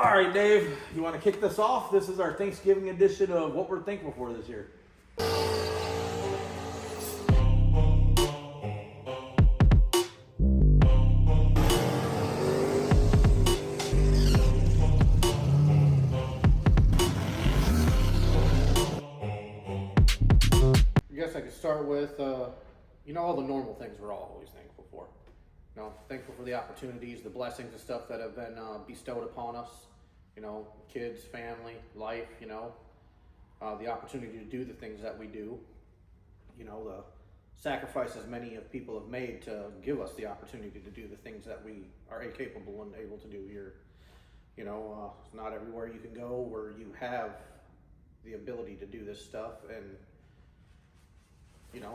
All right, Dave, you want to kick this off? This is our Thanksgiving edition of what we're thankful for this year. I guess I could start with, all the normal things we're all always thankful for. Thankful for the opportunities, the blessings and stuff that have been bestowed upon us. Kids, family, life, the opportunity to do the things that we do. The sacrifices many of people have made to give us the opportunity to do the things that we are capable and able to do here. Not everywhere you can go where you have the ability to do this stuff, and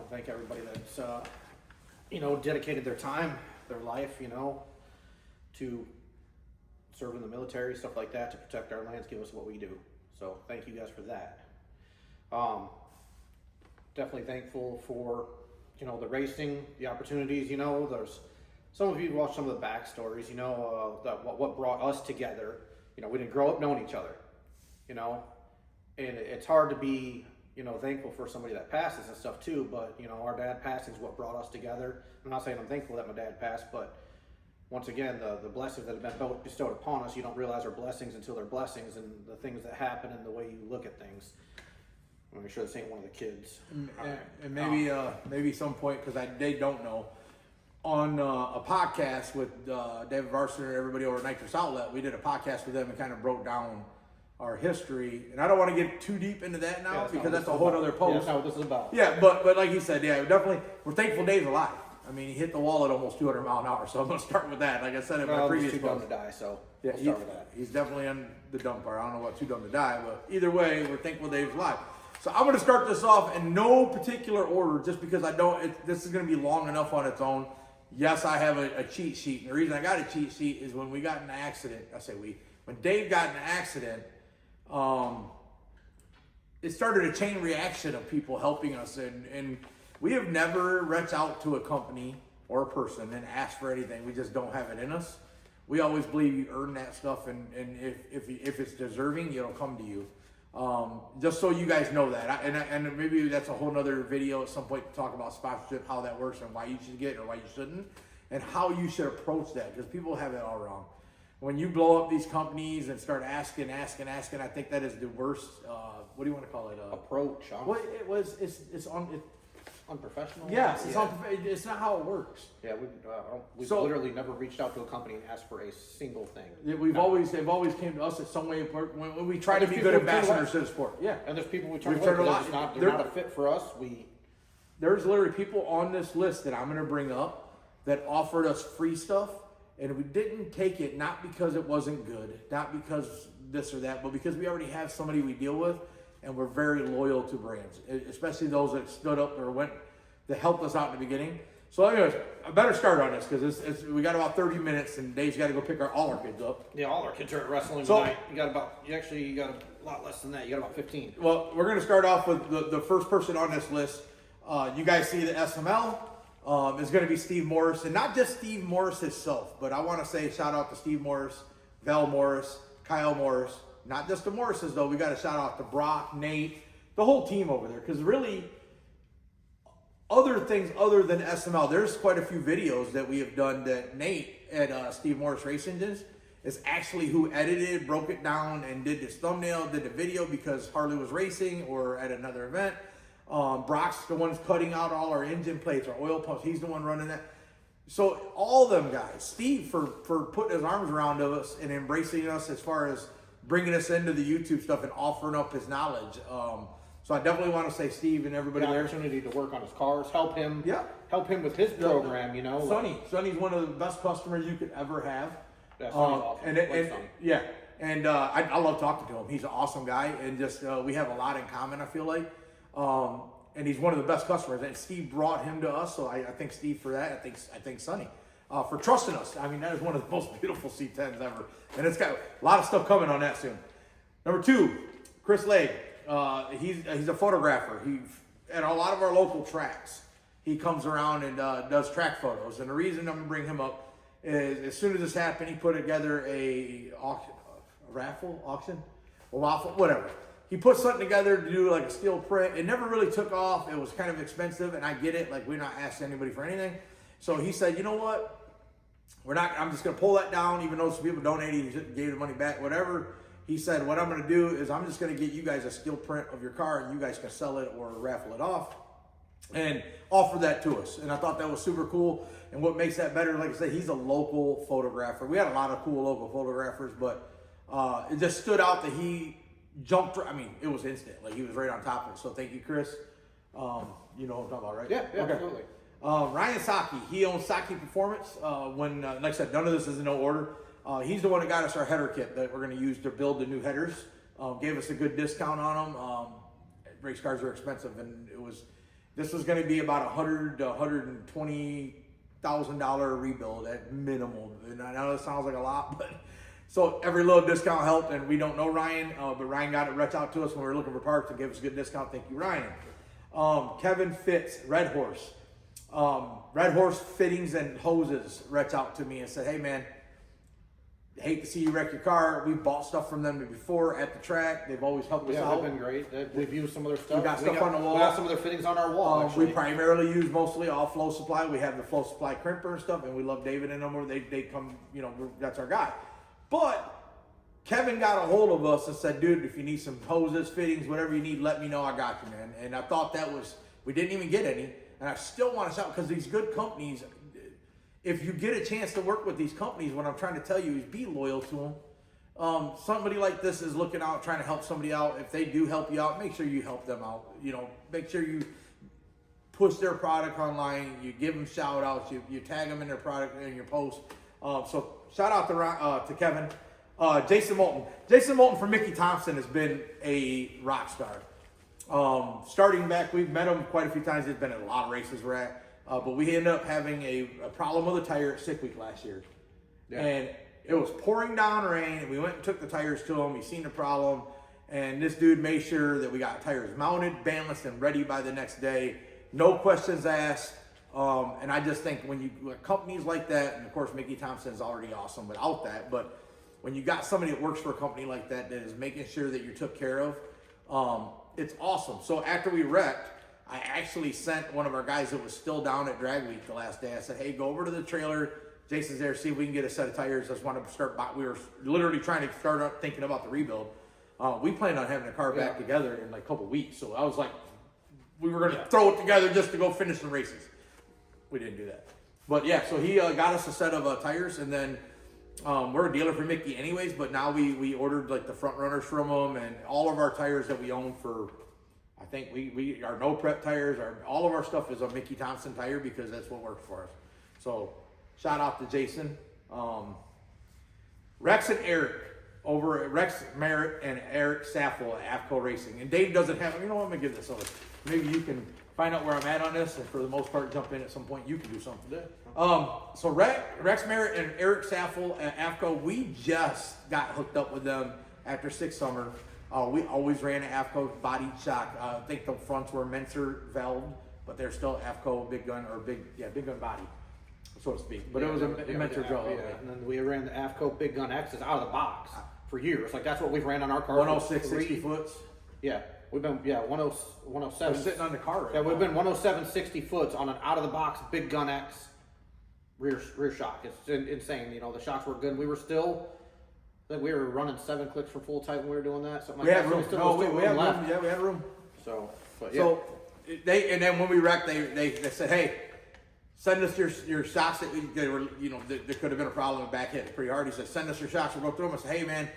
thank everybody that's dedicated their time, their life, to serve in the military, stuff like that, to protect our lands, give us what we do. So thank you guys for that. Definitely thankful for the racing, the opportunities. There's some of you watch some of the backstories. That what brought us together. We didn't grow up knowing each other. And it's hard to be thankful for somebody that passes and stuff too, but our dad passing is what brought us together. I'm not saying I'm thankful that my dad passed, but once again, the blessings that have been bestowed upon us, you don't realize are blessings until they're blessings, and the things that happen and the way you look at things. I'm make sure this ain't one of the kids. And maybe some point, because they don't know, on a podcast with David Varston and everybody over at Nitrous Outlet, we did a podcast with them and kind of broke down our history, and I don't want to get too deep into that now because that's a whole other post. Yeah, that's not what this is about. Yeah, but like he said, definitely, we're thankful Dave's alive. I mean, he hit the wall at almost 200 mile an hour, so I'm going to start with that. Like I said in my previous too dumb post. to die, so Yeah, we'll start with that. He's definitely on the dumb part. I don't know what too dumb to die, but either way, we're thankful Dave's alive. So I'm going to start this off in no particular order, just because this is going to be long enough on its own. Yes, I have a cheat sheet, and the reason I got a cheat sheet is when we got in an accident. When Dave got in an accident. It started a chain reaction of people helping us, and we have never reached out to a company or a person and asked for anything. We just don't have it in us. We always believe you earn that stuff, and if it's deserving, it'll come to you. Just so you guys know that, and maybe that's a whole nother video at some point to talk about sponsorship, how that works, and why you should get it or why you shouldn't, and how you should approach that, because people have it all wrong. When you blow up these companies and start asking, I think that is the worst. What do you want to call it? Approach. Well, it's unprofessional. Yes, it's not how it works. Yeah, we've literally never reached out to a company and asked for a single thing. They've always came to us in some way when we try to be good ambassadors to the sport. Yeah, and there's people we turn away because they're not a fit for us. There's literally people on this list that I'm going to bring up that offered us free stuff. And we didn't take it, not because it wasn't good, not because this or that, but because we already have somebody we deal with, and we're very loyal to brands, especially those that stood up or that helped us out in the beginning. So anyways, I better start on this because we got about 30 minutes, and Dave's got to go pick all our kids up. Yeah, all our kids are at wrestling tonight. You got a lot less than that. You got about 15. Well, we're going to start off with the first person on this list. You guys see the SML. Is going to be Steve Morris, and not just Steve Morris himself, but I want to say shout out to Steve Morris, Val Morris, Kyle Morris, not just the Morrises though. We got to shout out to Brock, Nate, the whole team over there, because really other things other than SML, there's quite a few videos that we have done that Nate at Steve Morris Race Engines is actually who edited, broke it down, and did this thumbnail, did the video because Harley was racing or at another event. Brock's the one cutting out all our engine plates, our oil pumps. He's the one running that. So all of them guys, Steve for putting his arms around us and embracing us as far as bringing us into the YouTube stuff and offering up his knowledge. So I definitely want to say Steve and everybody the there. Opportunity to work on his cars, help him with his program. Sonny's one of the best customers you could ever have. Yeah, Sonny's awesome. I love talking to him. He's an awesome guy, and just we have a lot in common, I feel like. And he's one of the best customers, and Steve brought him to us, so I thank Steve for that. I thank Sonny for trusting us. I mean, that is one of the most beautiful C10s ever, and it's got a lot of stuff coming on that soon. Number 2, Chris Legg. He's a photographer. At a lot of our local tracks, he comes around and does track photos. And the reason I'm gonna bring him up is, as soon as this happened, he put together raffle, auction, or waffle, whatever. He put something together to do like a steel print. It never really took off. It was kind of expensive, and I get it. Like, we're not asking anybody for anything. So he said, you know what? I'm just gonna pull that down, even though some people donated, he gave the money back, whatever. He said, what I'm gonna do is I'm just gonna get you guys a steel print of your car, and you guys can sell it or raffle it off, and offer that to us. And I thought that was super cool. And what makes that better, like I said, he's a local photographer. We had a lot of cool local photographers, but it just stood out that he jumped. I mean, it was instant. Like, he was right on top of it. So thank you, Chris. You know what I'm talking about, right? Yeah, Okay. absolutely. Ryan Saki, he owns Saki Performance. Like I said, none of this is in no order. He's the one that got us our header kit that we're going to use to build the new headers. Gave us a good discount on them. Race cars are expensive, and this was going to be about $100,000 to $120,000 rebuild at minimum. And I know that sounds like a lot, but so every little discount helped. And we don't know Ryan, but Ryan got it reached out to us when we were looking for parts and gave us a good discount. Thank you, Ryan. Kevin Fitz, Red Horse. Red Horse Fittings and Hoses reached out to me and said, hey man, hate to see you wreck your car. We bought stuff from them before at the track. They've always helped us Yeah, out. they've been great. We've used some of their stuff. We got stuff on the wall. We got some of their fittings on our wall, We actually. primarily use mostly all Flow Supply. We have the Flow Supply crimper and stuff, and we love David and them. Where they come, you know, that's our guy. But Kevin got a hold of us and said, dude, if you need some hoses, fittings, whatever you need, let me know. I got you, man. And I thought we didn't even get any. And I still want to shout, because these good companies, if you get a chance to work with these companies, what I'm trying to tell you is be loyal to them. Somebody like this is looking out, trying to help somebody out. If they do help you out, make sure you help them out. You know, make sure you push their product online. You give them shout outs. You tag them in their product in your post. So shout out to Kevin. Jason Moulton. Jason Moulton from Mickey Thompson has been a rock star. Starting back, we've met him quite a few times. He's been at a lot of races we're at. But we ended up having a problem with a tire at Sick Week last year. Yeah. And it was pouring down rain, and we went and took the tires to him. He seen the problem, and this dude made sure that we got tires mounted, bandless, and ready by the next day. No questions asked. And I just think when companies like that, and of course Mickey Thompson is already awesome without that, but when you got somebody that works for a company like that that is making sure that you're took care of, it's awesome. So after we wrecked, I actually sent one of our guys that was still down at Drag Week the last day. I said, hey, go over to the trailer. Jason's there, see if we can get a set of tires. I just want to start. We were literally trying to start up thinking about the rebuild. We planned on having the car back together in like a couple weeks. So I was like, we were going to throw it together just to go finish the races. We didn't do that. But yeah, so he got us a set of tires, and then we're a dealer for Mickey anyways, but now we ordered like the front runners from them, and all of our tires that we own for, I think we our no prep tires, all of our stuff is a Mickey Thompson tire because that's what works for us. So shout out to Jason. Rex and Eric over at Rex Merritt and Eric Saffel at AFCO Racing. And Dave doesn't have, you know what, I'm gonna give this over. Maybe you can find out where I'm at on this, and for the most part jump in at some point. You can do something. So Rex Merritt and Eric Saffel at AFCO, we just got hooked up with them after 6 summer. We always ran an AFCO body shock. I think the fronts were Mentor valved, but they're still AFCO big gun body, so to speak. But it was a Mentor valve. Yeah. And then we ran the AFCO Big Gun X's out of the box for years. Like that's what we've ran on our car. 106 60 foots. Yeah, we've been 107. They're sitting on the car. Right yeah, now. we've been 107 60 foots on an out of the box Big Gun X rear shock. It's insane. You know, the shocks were good. We were still. I think we were running 7 clicks for full type when we were doing that. Something like that. Room. We had room. Yeah, we had room. So, but yeah. So and then when we wrecked, they said, hey, send us your shocks. They were, you know, there could have been a problem with back hit pretty hard. He said, send us your shocks. We'll go through them. I said, hey man,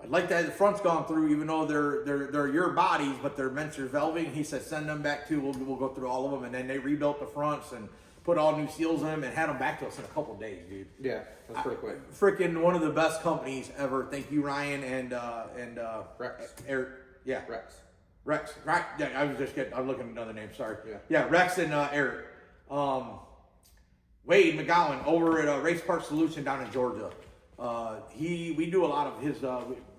I'd like to have the front's gone through, even though they're your bodies, but they're Mentor velving. He said, send them back too. We'll go through all of them. And then they rebuilt the fronts and put all new seals in them and had them back to us in a couple of days, dude. Yeah, that's pretty quick. Freaking one of the best companies ever. Thank you, Ryan and Rex. Eric. Yeah, Rex. Right. Yeah, I'm looking at another name. Sorry. Yeah. Rex and Eric. Wade McGowan over at Race Park Solution down in Georgia. We do a lot of his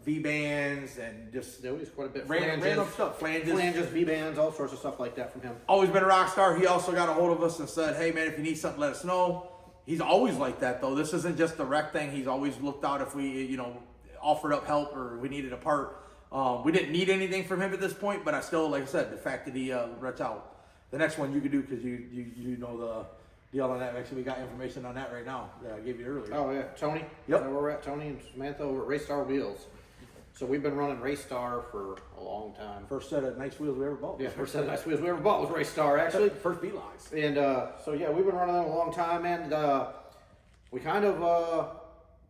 V-bands and just he's quite a bit. Random stuff. Flanges, V-bands, all sorts of stuff like that from him. Always been a rock star. He also got a hold of us and said, hey man, if you need something, let us know. He's always like that though. This isn't just the wreck thing. He's always looked out if we, offered up help or we needed a part. We didn't need anything from him at this point, but I still, like I said, the fact that he reached out. The next one you could do because you know the deal on that. Actually, we got information on that right now that I gave you earlier. Oh yeah, Tony. Yep. So we're at Tony and Samantha over at Race Star Wheels. So we've been running Race Star for a long time. First set of nice wheels we ever bought. Yeah, first set of nice wheels we ever bought was Race Star, actually. First B-Lines. And so yeah, we've been running them a long time, and we kind of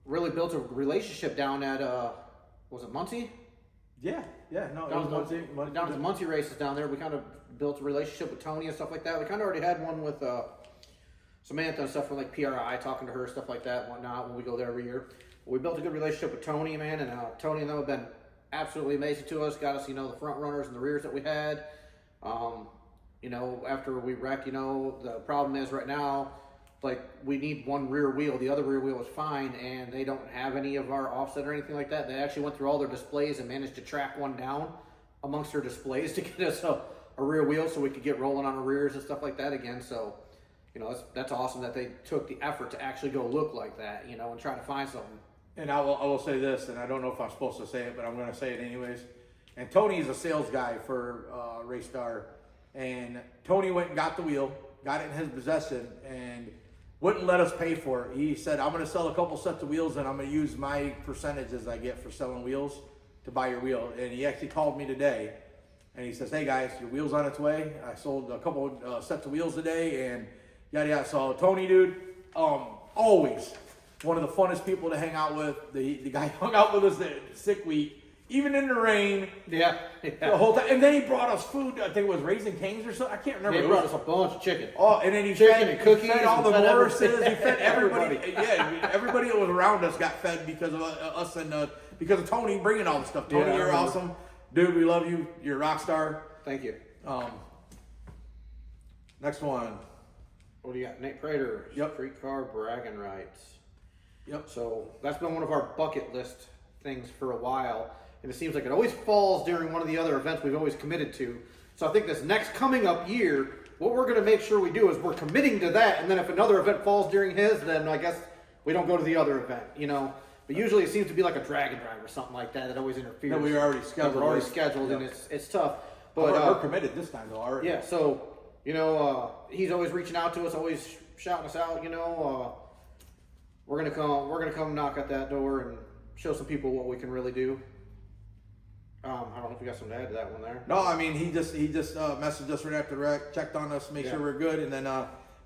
really built a relationship down at was it Muncie? Yeah, no, it Down was to the Muncie races down there. We kind of built a relationship with Tony and stuff like that. We kind of already had one with Samantha and stuff for like PRI, talking to her, stuff like that and whatnot when we go there every year. We built a good relationship with Tony, man, and Tony and them have been absolutely amazing to us. Got us, the front runners and the rears that we had. After we wrecked, the problem is right now, like, we need one rear wheel. The other rear wheel is fine, and they don't have any of our offset or anything like that. They actually went through all their displays and managed to track one down amongst their displays to get us a rear wheel so we could get rolling on our rears and stuff like that again. So, that's awesome that they took the effort to actually go look like that, and try to find something. And I will say this, and I don't know if I'm supposed to say it, but I'm going to say it anyways. And Tony is a sales guy for Race Star, and Tony went and got the wheel, got it in his possession, and wouldn't let us pay for it. He said, I'm going to sell a couple sets of wheels, and I'm going to use my percentages I get for selling wheels to buy your wheel. And he actually called me today, and he says, hey guys, your wheel's on its way. I sold a couple sets of wheels today, and yada yada. So Tony, dude, always one of the funnest people to hang out with. The guy hung out with us the sick week, even in the rain. Yeah. The whole time. And then he brought us food. I think it was Raising Cane's or something. I can't remember. Yeah, he brought us a bunch of chicken. Oh, and then he Chicken fed, and cookies fed all and the fed Morrises. everybody. He fed everybody. Yeah, everybody that was around us got fed because of us and because of Tony bringing all the stuff. Tony, Yeah, you're awesome. Dude, we love you. You're a rock star. Thank you. Next one. What do you got? Nate Prater. Yep. Street car bragging rights. Yep. So that's been one of our bucket list things for a while. And it seems like it always falls during one of the other events we've always committed to. So I think this next coming up year, what we're going to make sure we do is we're committing to that. And then if another event falls during his, then I guess we don't go to the other event, But usually it seems to be like a dragon drive or something like that always interferes. No, we were already scheduled. We're already scheduled, Yep. and it's tough. But But we're committed this time, though, already. yeah, so, he's always reaching out to us, always shouting us out, we're gonna come knock at that door and show some people what we can really do. I don't know if you got something to add to that one there. No, I mean, he just messaged us right after the wreck, checked on us, make sure we're good, and then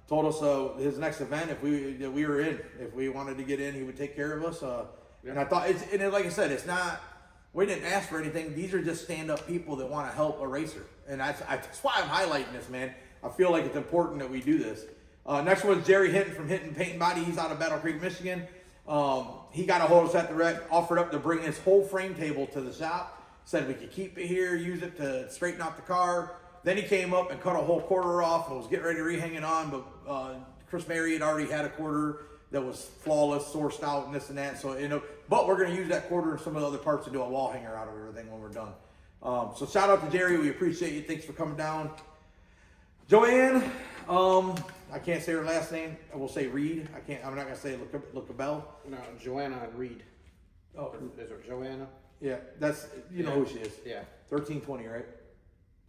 told us his next event, if we were in, if we wanted to get in, he would take care of us. And I thought, like I said, it's not, we didn't ask for anything. These are just stand-up people that want to help a racer. And that's why I'm highlighting this, man. I feel like it's important that we do this. Next one's Jerry Hinton from Hinton Paint and Body. He's out of Battle Creek, Michigan. He got a hold of us at the wreck, offered up to bring his whole frame table to the shop. Said we could keep it here, use it to straighten out the car. Then he came up and cut a whole quarter off and was getting ready to rehang it on, but Chris Mary had already had a quarter that was flawless, sourced out, and this and that. So, but we're going to use that quarter and some of the other parts to do a wall hanger out of everything when we're done. So shout out to Jerry. We appreciate you. Thanks for coming down. Joanne, I can't say her last name. I will say Reed. I'm not going to say Lookabell. No, Joanna and Reed. Oh, Is it Joanna? yeah. That's, you know who she is. Yeah. 1320, right?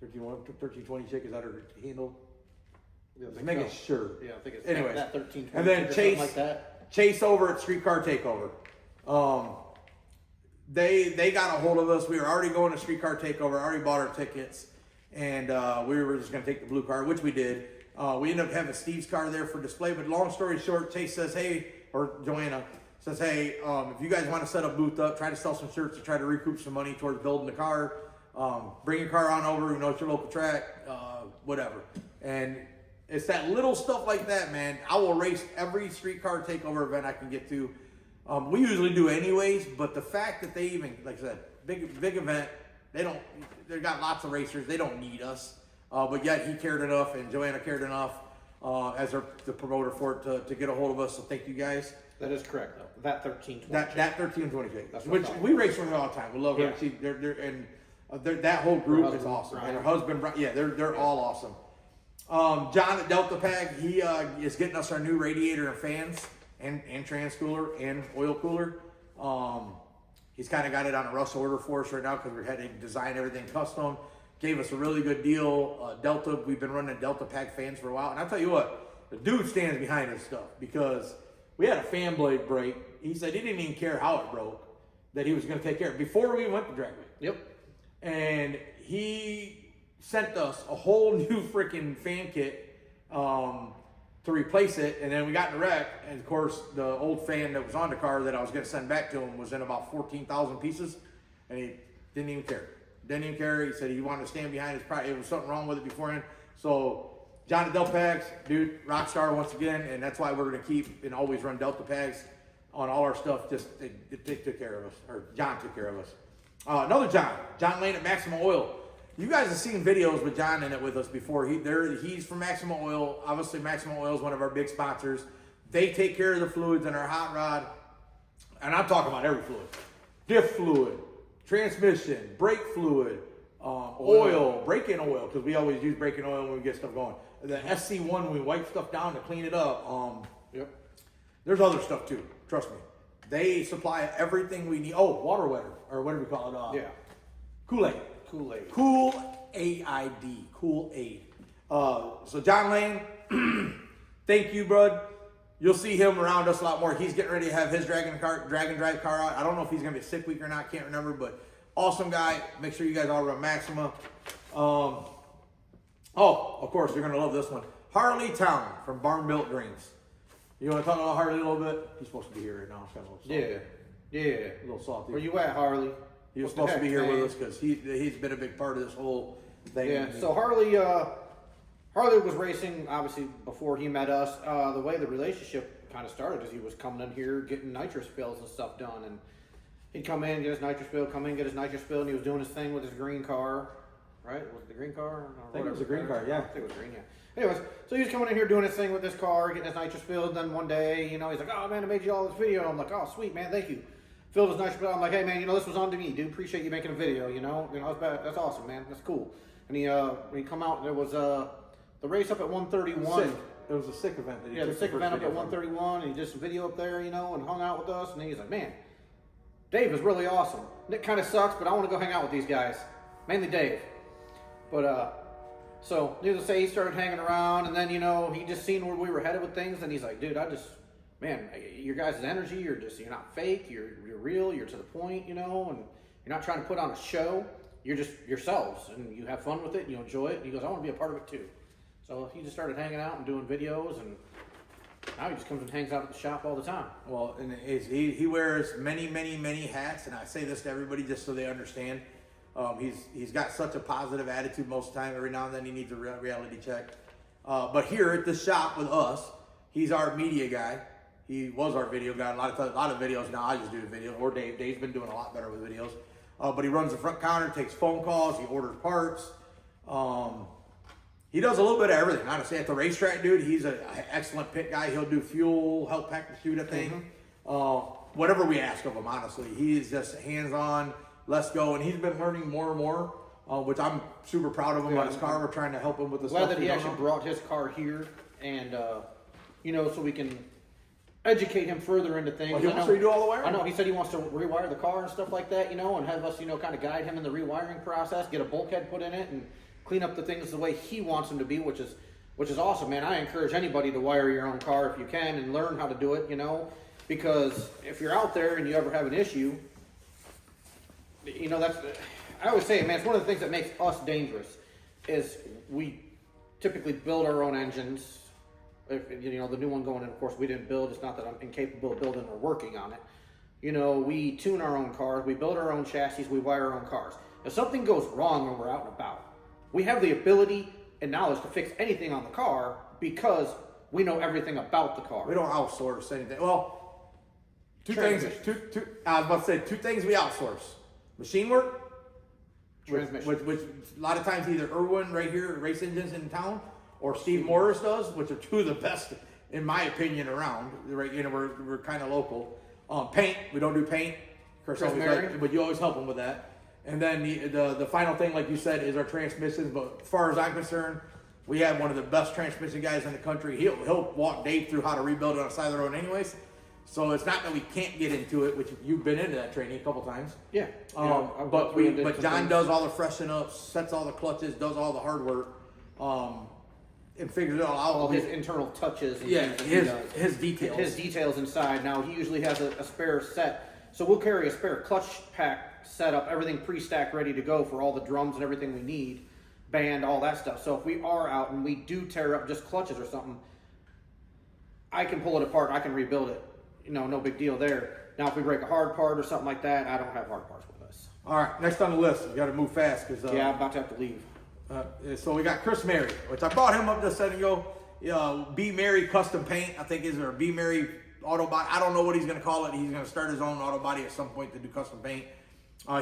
1320 chick, is that her handle? Yeah, I Just think making so. sure. Yeah, I think it's Anyways. that 13. And then Chase, like that. Chase over at Streetcar Takeover. They got a hold of us. We were already going to Streetcar Takeover, already bought our tickets, and we were just going to take the blue car, which we did. We ended up having Steve's car there for display, but long story short, Chase says, hey, or Joanna says, hey, if you guys want to set a booth up, try to sell some shirts to try to recoup some money towards building the car, bring your car on over, it's your local track, whatever. And it's that little stuff like that, man. I will race every Streetcar Takeover event I can get to. We usually do anyways, but the fact that they even, like I said, big event, they got lots of racers, they don't need us. But yet he cared enough and Joanna cared enough as the promoter for it to get a hold of us. So thank you guys. That is correct, though. That 1320. That 1320 chick, That's what which I'm talking we race with her all the time. We love her. Yeah. That whole group is husband, awesome. Brian. And her husband, yeah, they're all awesome. John at Delta Pack, he is getting us our new radiator and fans and trans cooler and oil cooler. He's kind of got it on a rush order for us right now because we're heading to design everything custom. Gave us a really good deal. Delta, we've been running Delta Pack fans for a while. And I'll tell you what, the dude stands behind this stuff because we had a fan blade break. He said he didn't even care how it broke, that he was going to take care of it before we went to Drag Week. Yep. And he sent us a whole new freaking fan kit to replace it. And then we got in a wreck. And of course, the old fan that was on the car that I was going to send back to him was in about 14,000 pieces. And he didn't even care. Didn't even care. He said he wanted to stand behind his pride. It was something wrong with it beforehand. So, John at Delta Packs, dude, rock star once again. And that's why we're going to keep and always run Delta Packs on all our stuff. Just they took care of us. Or John took care of us. Another John Lane at Maximum Oil. You guys have seen videos with John in it with us before. He's from Maximum Oil. Obviously, Maximum Oil is one of our big sponsors. They take care of the fluids in our hot rod. And I'm talking about every fluid. Diff fluid, transmission, brake fluid, oil, break-in oil, because we always use break-in oil when we get stuff going. The SC1, when we wipe stuff down to clean it up. Yep. There's other stuff too. Trust me. They supply everything we need. Oh, water wetter, or what do we call it? Yeah. Kool-Aid. Kool-Aid. Kool-Aid. Kool-Aid. So John Lane, thank you, bud. You'll see him around us a lot more. He's getting ready to have his drag and drive car out. I don't know if he's going to be a sick week or not. Can't remember, but awesome guy. Make sure you guys all run Maxima. Oh, of course, you're going to love this one. Harley Town from Barn Built Dreams. You want to talk about Harley a little bit? He's supposed to be here right now. It's kind of a little salty. Yeah. A little salty. Where you at, Harley? He was What supposed the to be heck, here man? with us because he's been a big part of this whole thing. Yeah. So Harley was racing obviously before he met us. The way the relationship kind of started is he was coming in here getting nitrous fills and stuff done, and he'd come in, get his nitrous fill, get his nitrous fill, and he was doing his thing with his green car, right? Was it the green car? I think it was a green car, yeah. I think it was green, yeah. Anyways, so he was coming in here doing his thing with his car, getting his nitrous filled, and then one day, he's like, oh man, I made you all this video. And I'm like, oh sweet, man, thank you. Filled his nitrous fill. I'm like, hey man, this was on to me, dude. Appreciate you making a video, that's awesome, man. That's cool. And when he come out, there was the race up at 131. Sick. It was a sick event. That he Yeah, the took sick first event up video at from. 131, and he did some video up there, and hung out with us. And he's like, man, Dave is really awesome. Nick kind of sucks, but I want to go hang out with these guys. Mainly Dave. But, so, needless to say, he started hanging around, and then, he just seen where we were headed with things, and he's like, dude, man, your guys' energy, you're not fake, you're real, you're to the point, and you're not trying to put on a show. You're just yourselves, and you have fun with it, and you enjoy it. And he goes, I want to be a part of it too. So he just started hanging out and doing videos, and now he just comes and hangs out at the shop all the time. Well, and he wears many hats, and I say this to everybody just so they understand. He's got such a positive attitude most of the time. Every now and then he needs a reality check. But here at the shop with us, he's our media guy. He was our video guy. A lot of videos now. I just do the video. Or Dave. Dave's been doing a lot better with videos. But he runs the front counter, takes phone calls, he orders parts. He does a little bit of everything, honestly. At the racetrack, dude, he's an excellent pit guy. He'll do fuel, help pack the chute, I think. Whatever we ask of him, honestly. He's just hands-on, let's go. And he's been learning more and more, which I'm super proud of him on his car. We're trying to help him with the Glad stuff. that he actually brought his car here, and, so we can educate him further into things. Well, he wants to redo all the wiring? I know, he said he wants to rewire the car and stuff like that, and have us, kind of guide him in the rewiring process, get a bulkhead put in it, and clean up the things the way he wants them to be, which is awesome, man. I encourage anybody to wire your own car if you can and learn how to do it, because if you're out there and you ever have an issue, that's, I always say, man, it's one of the things that makes us dangerous is we typically build our own engines. If, the new one going in, of course, we didn't build. It's not that I'm incapable of building or working on it. We tune our own cars, we build our own chassis, we wire our own cars. If something goes wrong when we're out and about, we have the ability and knowledge to fix anything on the car because we know everything about the car. We don't outsource anything. Well, two things. I was about to say two things we outsource: machine work, Transmission. which a lot of times either Irwin right here at Race Engines in town, or Steve Morris does, which are two of the best in my opinion around. Right, we're kind of local. Paint, we don't do paint. Chris always but you always help him with that. And then the final thing, like you said, is our transmissions. But as far as I'm concerned, we have one of the best transmission guys in the country. He'll walk Dave through how to rebuild it on the side of the road anyways. So it's not that we can't get into it, which you've been into that training a couple times. Yeah. But John does all the freshen ups, sets all the clutches, does all the hard work, and figures it all out. all his internal touches. And Yeah, things that he does. his details. His details inside. Now he usually has a spare set, so we'll carry a spare clutch pack set up, everything pre-stacked, ready to go for all the drums and everything we need, band, all that stuff. So if we are out and we do tear up just clutches or something, I can pull it apart. I can rebuild it. No big deal there. Now if we break a hard part or something like that, I don't have hard parts with us. All right, next on the list, we got to move fast because Yeah, I'm about to have to leave. So we got Chris Mary, which I brought him up just a second ago. B Mary Custom Paint, I think is or B Mary Auto Body. I don't know what he's going to call it. He's going to start his own auto body at some point to do custom paint.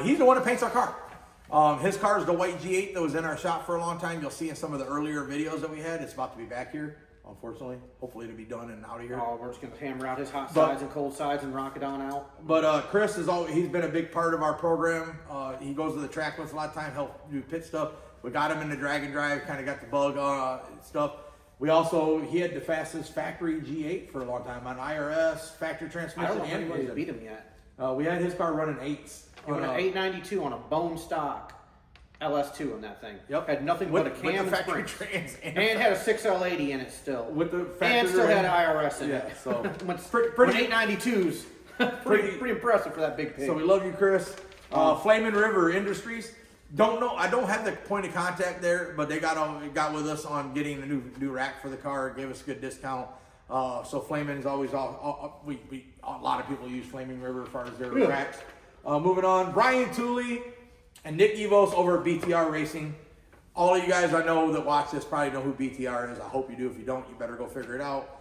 He's the one that paints our car. His car is the white G8 that was in our shop for a long time. You'll see in some of the earlier videos that we had. It's about to be back here, unfortunately. Hopefully it'll be done and out of here. Oh, we're just going to hammer out his hot sides and cold sides and rock it on out. But Chris he's been a big part of our program. He goes to the track with us a lot of time, help do pit stuff. We got him in the drag and drive, kind of got the bug stuff. He had the fastest factory G8 for a long time on IRS, factory I transmission. don't know if anybody's beat him yet. We had his car running 8s. He went an 892 on a bone stock LS2 on that thing. Yep. Had nothing but a cam with the and factory springs. trans And had a 6L80 in it still. with the factory And still had ran. IRS in Yeah, it. so when, pretty- 892s. pretty impressive for that big pig. So we love you, Chris. Flamin' River Industries. Don't know. I don't have the point of contact there, but they got with us on getting a new rack for the car. Gave us a good discount. So Flamin's always a lot of people use Flaming River as far as their racks. Moving on, Brian Tooley and Nick Evos over at BTR Racing. All of you guys I know that watch this probably know who BTR is. I hope you do. If you don't, you better go figure it out.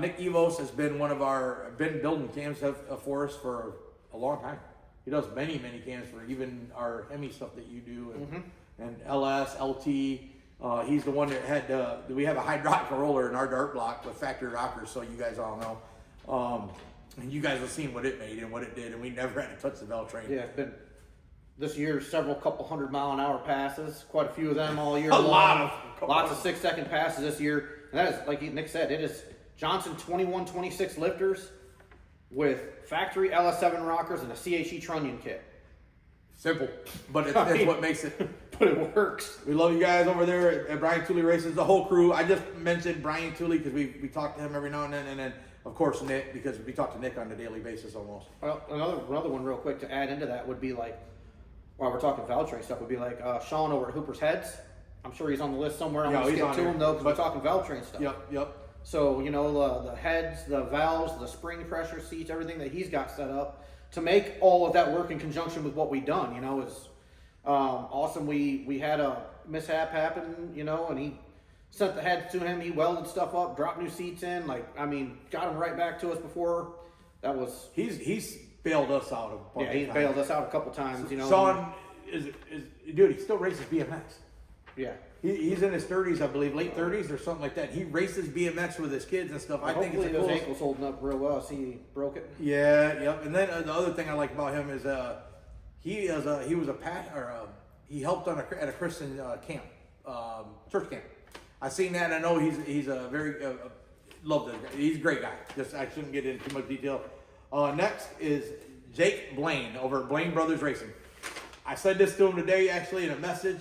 Nick Evos has been been building cams for us for a long time. He does many cams for even our Hemi stuff that you do and LS, LT. He's the one that had we have a hydraulic roller in our dart block with factory rockers, so you guys all know. And you guys have seen what it made and what it did, and we never had to touch the Veltrain. Yeah, it's been this year couple 100-mile-an-hour passes, quite a few of them all year A long. lot of 6-second passes this year. And that is, like Nick said, it is Johnson 2126 lifters with factory LS7 rockers and a CHE trunnion kit. Simple, but it's what makes it. But it works. We love you guys over there at Brian Tooley Races, the whole crew. I just mentioned Brian Tooley because we talk to him every now and then of course Nick, because we talk to Nick on a daily basis almost. Well, another one real quick to add into that would be like, while we're talking Valtrain stuff, would be like Sean over at Hooper's Heads. I'm sure he's on the list somewhere. I'm going to skip to him though because we're talking Valtrain stuff. Yep. So, the heads, the valves, the spring pressure seats, everything that he's got set up to make all of that work in conjunction with what we've done, is awesome. We had a mishap happen, and he sent the heads to him. He welded stuff up, dropped new seats in. Got them right back to us before. That was... He's bailed us out a bunch of he's times. bailed us out a couple times, Sean dude, he still races BMX. Yeah. He's in his 30s, I believe, late 30s or something like that. He races BMX with his kids and stuff. I think it's hopefully those ankles holding up real well. See, he broke it. Yeah, yep. And then the other thing I like about him is he helped at a Christian camp, church camp. I seen that. And I know he's a very love this guy. He's a great guy. Just I shouldn't get into too much detail. Next is Jake Blaine over at Blaine Brothers Racing. I said this to him today actually in a message.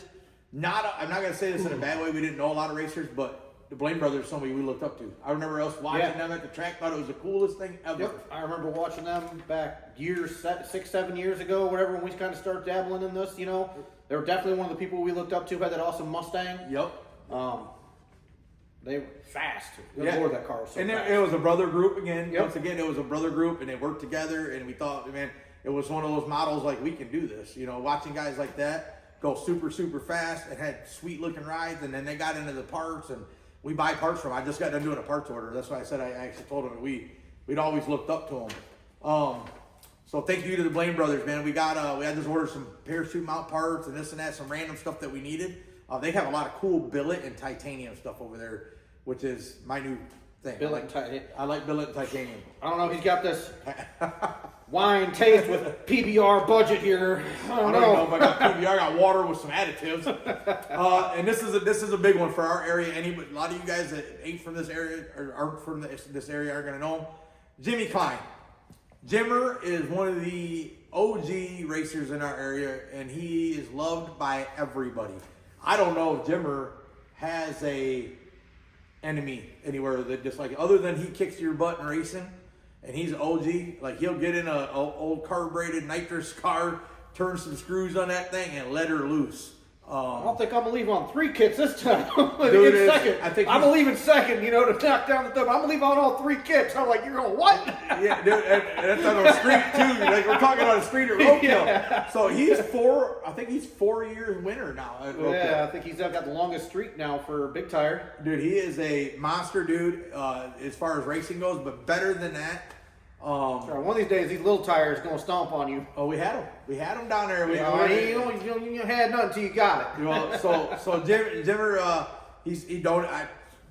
I'm not going to say this in a bad way. We didn't know a lot of racers, but the Blaine brothers are somebody we looked up to. I remember us watching them at the track, thought it was the coolest thing ever. Yep. I remember watching them back 6-7 years ago, whatever, when we kind of started dabbling in this, They were definitely one of the people we looked up to, had that awesome Mustang. Yep. They were fast. Good Lord, that car was so fast. And it was a brother group again. Yep. Once again, it was a brother group, and they worked together, and we thought, man, it was one of those models like, we can do this. Watching guys like that go super fast and had sweet looking rides, and then they got into the parts, and we buy parts from them. I just got done doing a parts order. That's why I said I actually told them that we'd always looked up to them. So thank you to the Blaine brothers, man. We had just ordered some parachute mount parts and this and that, some random stuff that we needed. They have a lot of cool billet and titanium stuff over there, which is my new thing. Billet and titanium. I like billet and titanium. I don't know if he's got this wine taste with PBR budget here. I don't know if I got PBR. I got water with some additives. And this is a big one for our area. A lot of you guys that ain't from this area or aren't from this area are gonna know. Jimmy Klein. Jimmer is one of the OG racers in our area, and he is loved by everybody. I don't know if Jimmer has a enemy anywhere that dislike it, other than he kicks your butt in racing, and he's OG. Like, he'll get in a old carbureted nitrous car, turn some screws on that thing, and let her loose. I don't think I'm gonna leave on 3 kits this time. Dude, in second. I'm gonna he's- leave in second, to knock down the thumb. I'm gonna leave on all 3 kits. I'm like, you're going what? Yeah, dude, and that's on the street too. Like, we're talking on a street at Roadkill. Yeah. So he's 4 years winner now at Roadkill. Yeah, I think he's got the longest streak now for Big Tire. Dude, he is a monster dude as far as racing goes, but better than that. Sure, one of these days, these little tires gonna stomp on you. Oh, we had him. We had him down there. You had nothing until you got it. Well, so Jimmer, I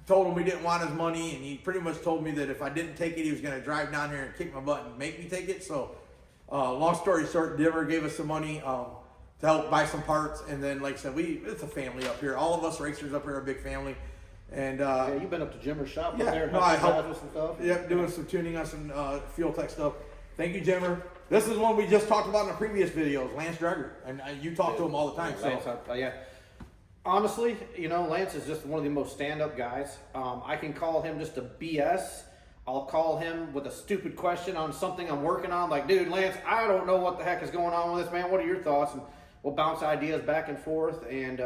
told him we didn't want his money, and he pretty much told me that if I didn't take it, he was going to drive down here and kick my butt and make me take it. So, long story short, Jimmer gave us some money to help buy some parts, and then, like I said, it's a family up here. All of us racers up here are a big family. And yeah, you've been up to Jimmer's shop up there and I helped helped with some stuff. Yep, doing some tuning on some fuel tech stuff. Thank you, Jimmer. This is one we just talked about in the previous videos, Lance Dreger, and you talk to him all the time. Lance, So yeah. Honestly, Lance is just one of the most stand-up guys. I can call him just a BS. I'll call him with a stupid question on something I'm working on. Like, dude, Lance, I don't know what the heck is going on with this, man. What are your thoughts? And we'll bounce ideas back and forth, and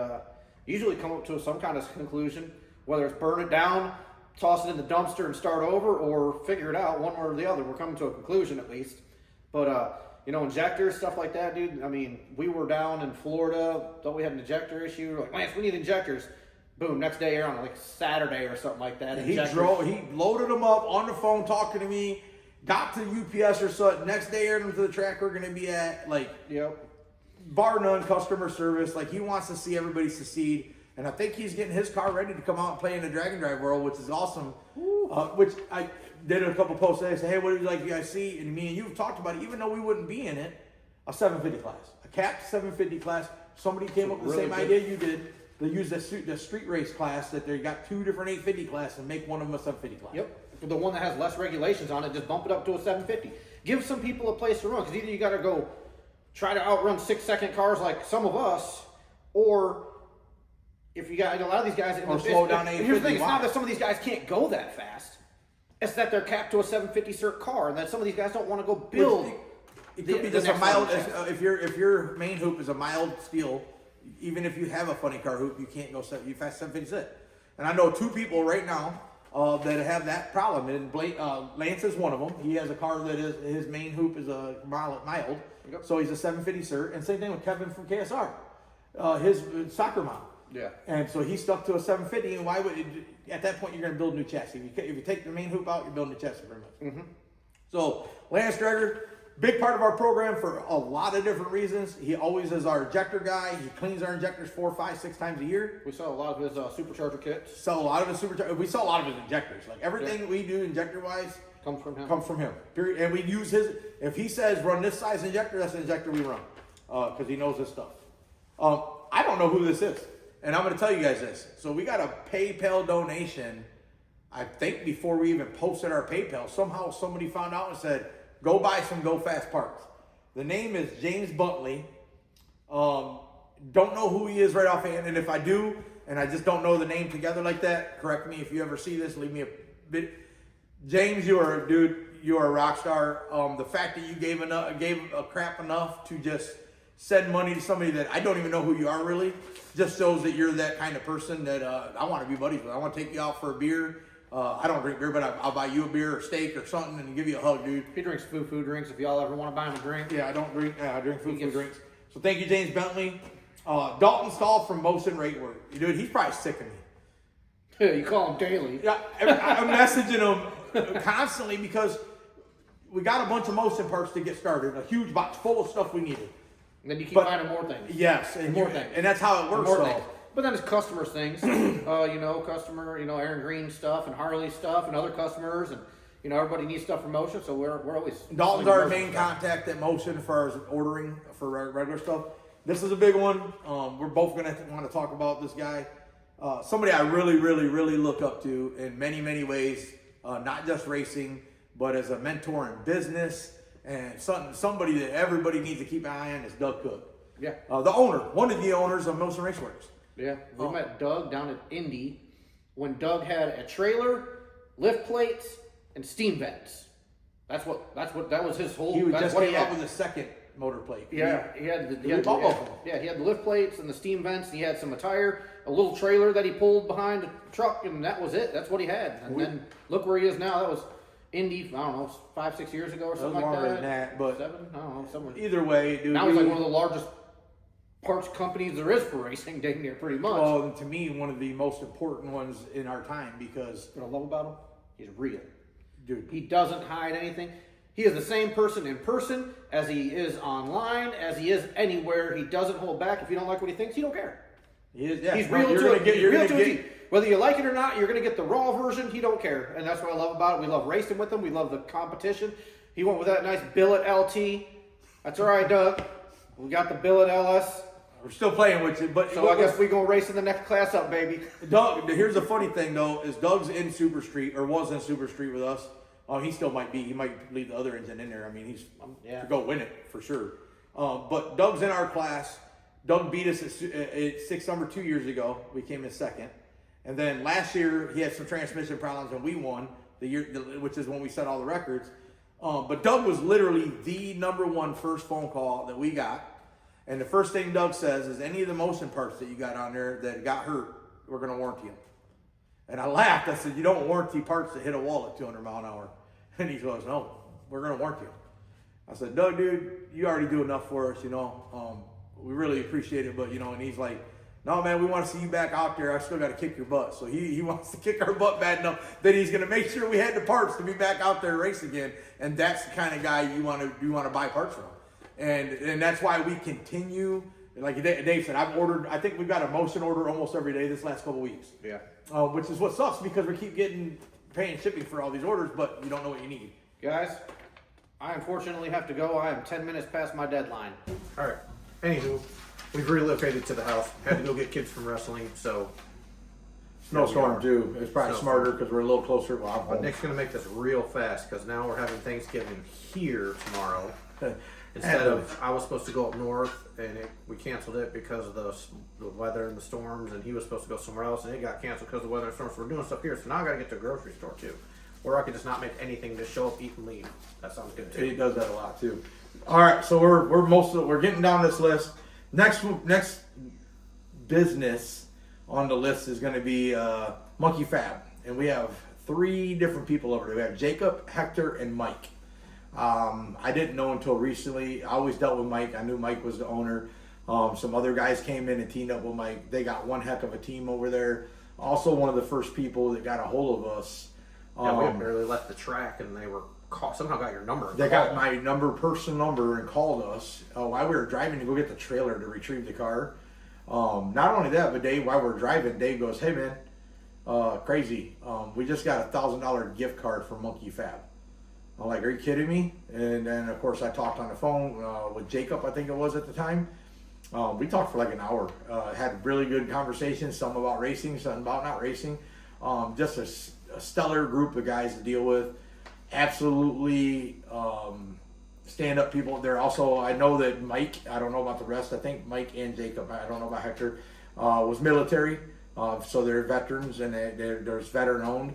usually come up to some kind of conclusion. Whether it's burn it down, toss it in the dumpster and start over, or figure it out one way or the other. We're coming to a conclusion at least. But, injectors, stuff like that, dude. I mean, we were down in Florida, thought we had an injector issue. We're like, Lance, we need injectors. Boom, next day you're on like Saturday or something like that. he loaded them up on the phone talking to me, got to UPS or something. Next day, aired them to the track we're going to be at. Like, Yep. bar none customer service. Like, he wants to see everybody succeed. And I think he's getting his car ready to come out and play in the Dragon Drive world, which is awesome. Which I did a couple posts today. Say, hey, what do you guys see? And me and you've talked about it, even though we wouldn't be in it, a 750 class. A capped 750 class. Somebody came up with the Really same good. idea you did. They use the street race class that they got 2 different 850 class and make one of them a 750 class. Yep. The one that has less regulations on it, just bump it up to a 750. Give some people a place to run, because either you got to go try to outrun 6-second cars like some of us, or if you got a lot of these guys, Or slow down here's the thing: 850. it's not that some of these guys can't go that fast. It's that they're capped to a 750 cert car, and that some of these guys don't want to go build. It could be the just a next mild. level. If your main hoop is a mild steel, even if you have a funny car hoop, you can't go you fast 750 sit. And I know 2 people right now that have that problem. And Lance is one of them. He has a car that is his main hoop is a mild, Yep. so he's a 750 cert. And same thing with Kevin from KSR, his soccer mom. Yeah. And so he stuck to a 750. And why would at that point you're going to build a new chassis? If you take the main hoop out, you're building a chassis pretty much. Mm-hmm. So Lance Dreger, big part of our program for a lot of different reasons. He always is our injector guy. He cleans our injectors 4, 5, 6 times a year. We saw a lot of his supercharger kits. Sell a lot of his we sell a lot of his injectors. Like, everything we do injector wise Comes from him. comes from him. Period. And we use his. If he says run this size injector, that's the injector we run, because he knows his stuff. I don't know who this is, and I'm going to tell you guys this. So we got a PayPal donation. I think before we even posted our PayPal, somehow somebody found out and said, go buy some Go Fast parts. The name is James Buntley. Don't know who he is right offhand, and if I do, and I just don't know the name together like that, correct me if you ever see this. Leave me a bit. James, you are a rock star. The fact that you gave a crap enough to just send money to somebody that I don't even know who you are really, just shows that you're that kind of person that I want to be buddies with. I want to take you out for a beer. I don't drink beer, but I'll buy you a beer or steak or something and give you a hug, dude. He drinks food drinks. If y'all ever want to buy him a drink. Yeah, I don't drink. I drink food drinks. So thank you, James Bentley. Dalton Stahl from Motion Rate Work. Dude, he's probably sick of me. Yeah, you call him daily. Yeah, I'm messaging him constantly because we got a bunch of motion parts to get started. A huge box full of stuff we needed. And then you keep But- finding more things. Yes, and More you- things. and that's how it works. More So. things. But then it's customers things. Customer, Aaron Green stuff and Harley stuff and other customers, and everybody needs stuff for motion. So we're always Dalton's selling our motion main stuff. contact at Motion as far as ordering for regular stuff. This is a big one. We're both going to want to talk about this guy. Somebody I really, really, really look up to in many, many ways. Not just racing, but as a mentor in business and somebody that everybody needs to keep an eye on is Doug Cook. Yeah. The owner, one of the owners of Milson Raceworks. Yeah. We met Doug down at Indy when Doug had a trailer, lift plates, and steam vents. That was his whole. He was that's just what came he up had. with a second motor plate. Yeah, he had the lift plates and the steam vents, and he had some attire, a little trailer that he pulled behind the truck, and that was it. That's what he had. And then look where he is now. That was Indy, I don't know, 5-6 years ago or something like longer that. than that, but 7, I don't know, somewhere. Either way, dude. Now he's like one of the largest parts companies there is for racing, dang near pretty much. Well, and to me, one of the most important ones in our time because, What I love about him, he's real. dude, He doesn't hide anything. He is the same person in person as he is online, as he is anywhere. He doesn't hold back. If you don't like what he thinks, he don't care. he is. Yeah, He's no, real you're to gonna it. get. He's You're real gonna to get. it. Whether you like it or not, you're going to get the raw version. He don't care, and that's what I love about it. We love racing with him. We love the competition. He went with that nice billet LT. That's all right, Doug. We got the billet LS. We're still playing with you, but So I guess we gonna race in the next class up, baby. Doug. Here's the funny thing though: is Doug's in Super Street or was in Super Street with us. He still might be. He might leave the other engine in there. I mean, he's to go win it for sure. But Doug's in our class. Doug beat us at 6 number 2 years ago. We came in second, and then last year he had some transmission problems and we won which is when we set all the records. But Doug was literally the number one first phone call that we got, and the first thing Doug says is, "Any of the motion parts that you got on there that got hurt, we're going to warranty them." And I laughed. I said, "You don't warranty parts that hit a wall at 200 mile an hour." And he goes, "No, we're going to warranty them." I said, "Doug, dude, you already do enough for us, we really appreciate it, but, and he's like, "No, man, we want to see you back out there. I still got to kick your butt." So he wants to kick our butt bad enough that he's going to make sure we had the parts to be back out there race again. And that's the kind of guy you want to buy parts from. And that's why we continue. Like Dave said, I think we've got a motion order almost every day this last couple weeks. Yeah. Which is what sucks because we keep paying shipping for all these orders, but you don't know what you need. Guys, I unfortunately have to go. I am 10 minutes past my deadline. All right. Anywho, we've relocated to the house. Had to go get kids from wrestling, so. Snowstorm too. It's probably Snowstorm. smarter because we're a little closer. Well, But Nick's gonna make this real fast because now we're having Thanksgiving here tomorrow. Instead of, I was supposed to go up north and we canceled it because of the weather and the storms, and he was supposed to go somewhere else and it got canceled because of the weather and storms. We're doing stuff here, so now I gotta get to the grocery store too. Or I could just not make anything, just show up, eat, and leave. That sounds good He too. does that a lot too. All right, so we're getting down this list. Next business on the list is going to be Monkey Fab, and we have 3 different people over there. We have Jacob, Hector, and Mike. I didn't know until recently. I always dealt with Mike. I knew Mike was the owner. Some other guys came in and teamed up with Mike. They got one heck of a team over there. Also, one of the first people that got a hold of us. Yeah, we had barely left the track and they were somehow got your number. They got my personal number, and called us while we were driving to go get the trailer to retrieve the car. Not only that, but Dave, while we're driving, Dave goes, "Hey man, crazy. We just got a $1,000 gift card from Monkey Fab." I'm like, "Are you kidding me?" And then of course I talked on the phone with Jacob, I think it was at the time. We talked for like an hour. Had really good conversations, some about racing, some about not racing. Just a stellar group of guys to deal with. Absolutely stand-up people. They're also, I know that Mike, I don't know about the rest, I think Mike and Jacob, I don't know about Hector, was military, so they're veterans, and they're veteran-owned.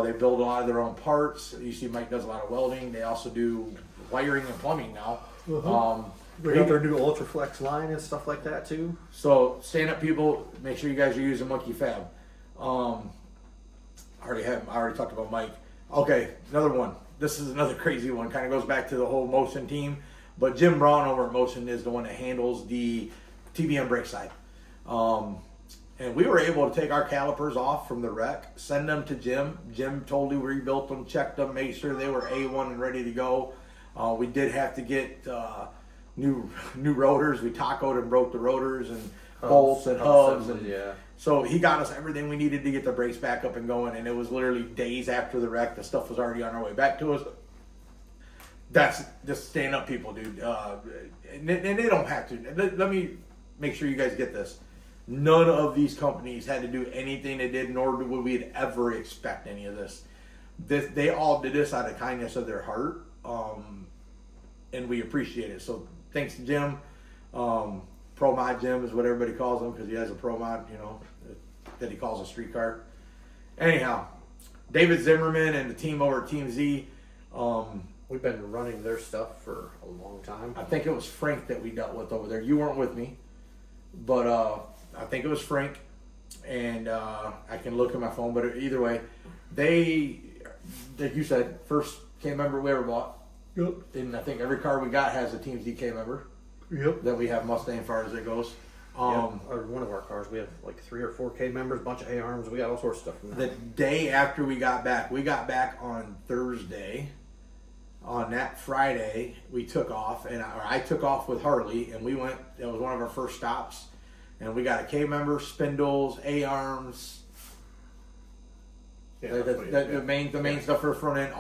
They build a lot of their own parts. You see Mike does a lot of welding. They also do wiring and plumbing now. We got their new Ultraflex line and stuff like that too. So stand-up people, make sure you guys are using Monkey Fab. I already talked about Mike. Okay, another one. This is another crazy one. Kind of goes back to the whole Motion team. But Jim Braun over at Motion is the one that handles the TBM brake side. And we were able to take our calipers off from the wreck, send them to Jim. Jim totally rebuilt them, checked them, made sure they were A1 and ready to go. We did have to get new rotors. We tacoed and broke the rotors and bolts and hubs. And yeah. so he got us everything we needed to get the brakes back up and going. And it was literally days after the wreck. The stuff was already on our way back to us. That's just stand up people, dude. And they don't have to. Let me make sure you guys get this. None of these companies had to do anything they did, nor would we ever expect any of this. they all did this out of kindness of their heart, and we appreciate it. So thanks to Jim, Pro Mod Jim is what everybody calls him because he has a Pro Mod, that he calls a street car. Anyhow, David Zimmerman and the team over at Team Z. We've been running their stuff for a long time. I think it was Frank that we dealt with over there. You weren't with me, but I think it was Frank, and I can look at my phone. But either way, they, like you said, first K member we ever bought. Yep. And I think every car we got has a Team Z K member. Yep. That we have Mustang as far as it goes. Or one of our cars, we have like 3 or 4 K members, a bunch of A-arms. We got all sorts of stuff from The that. day after we got back on Thursday. On that Friday, we took off, or I took off with Harley, and we went. That was one of our first stops, and we got a K member, spindles, A-arms. Yeah, The main stuff for the front end,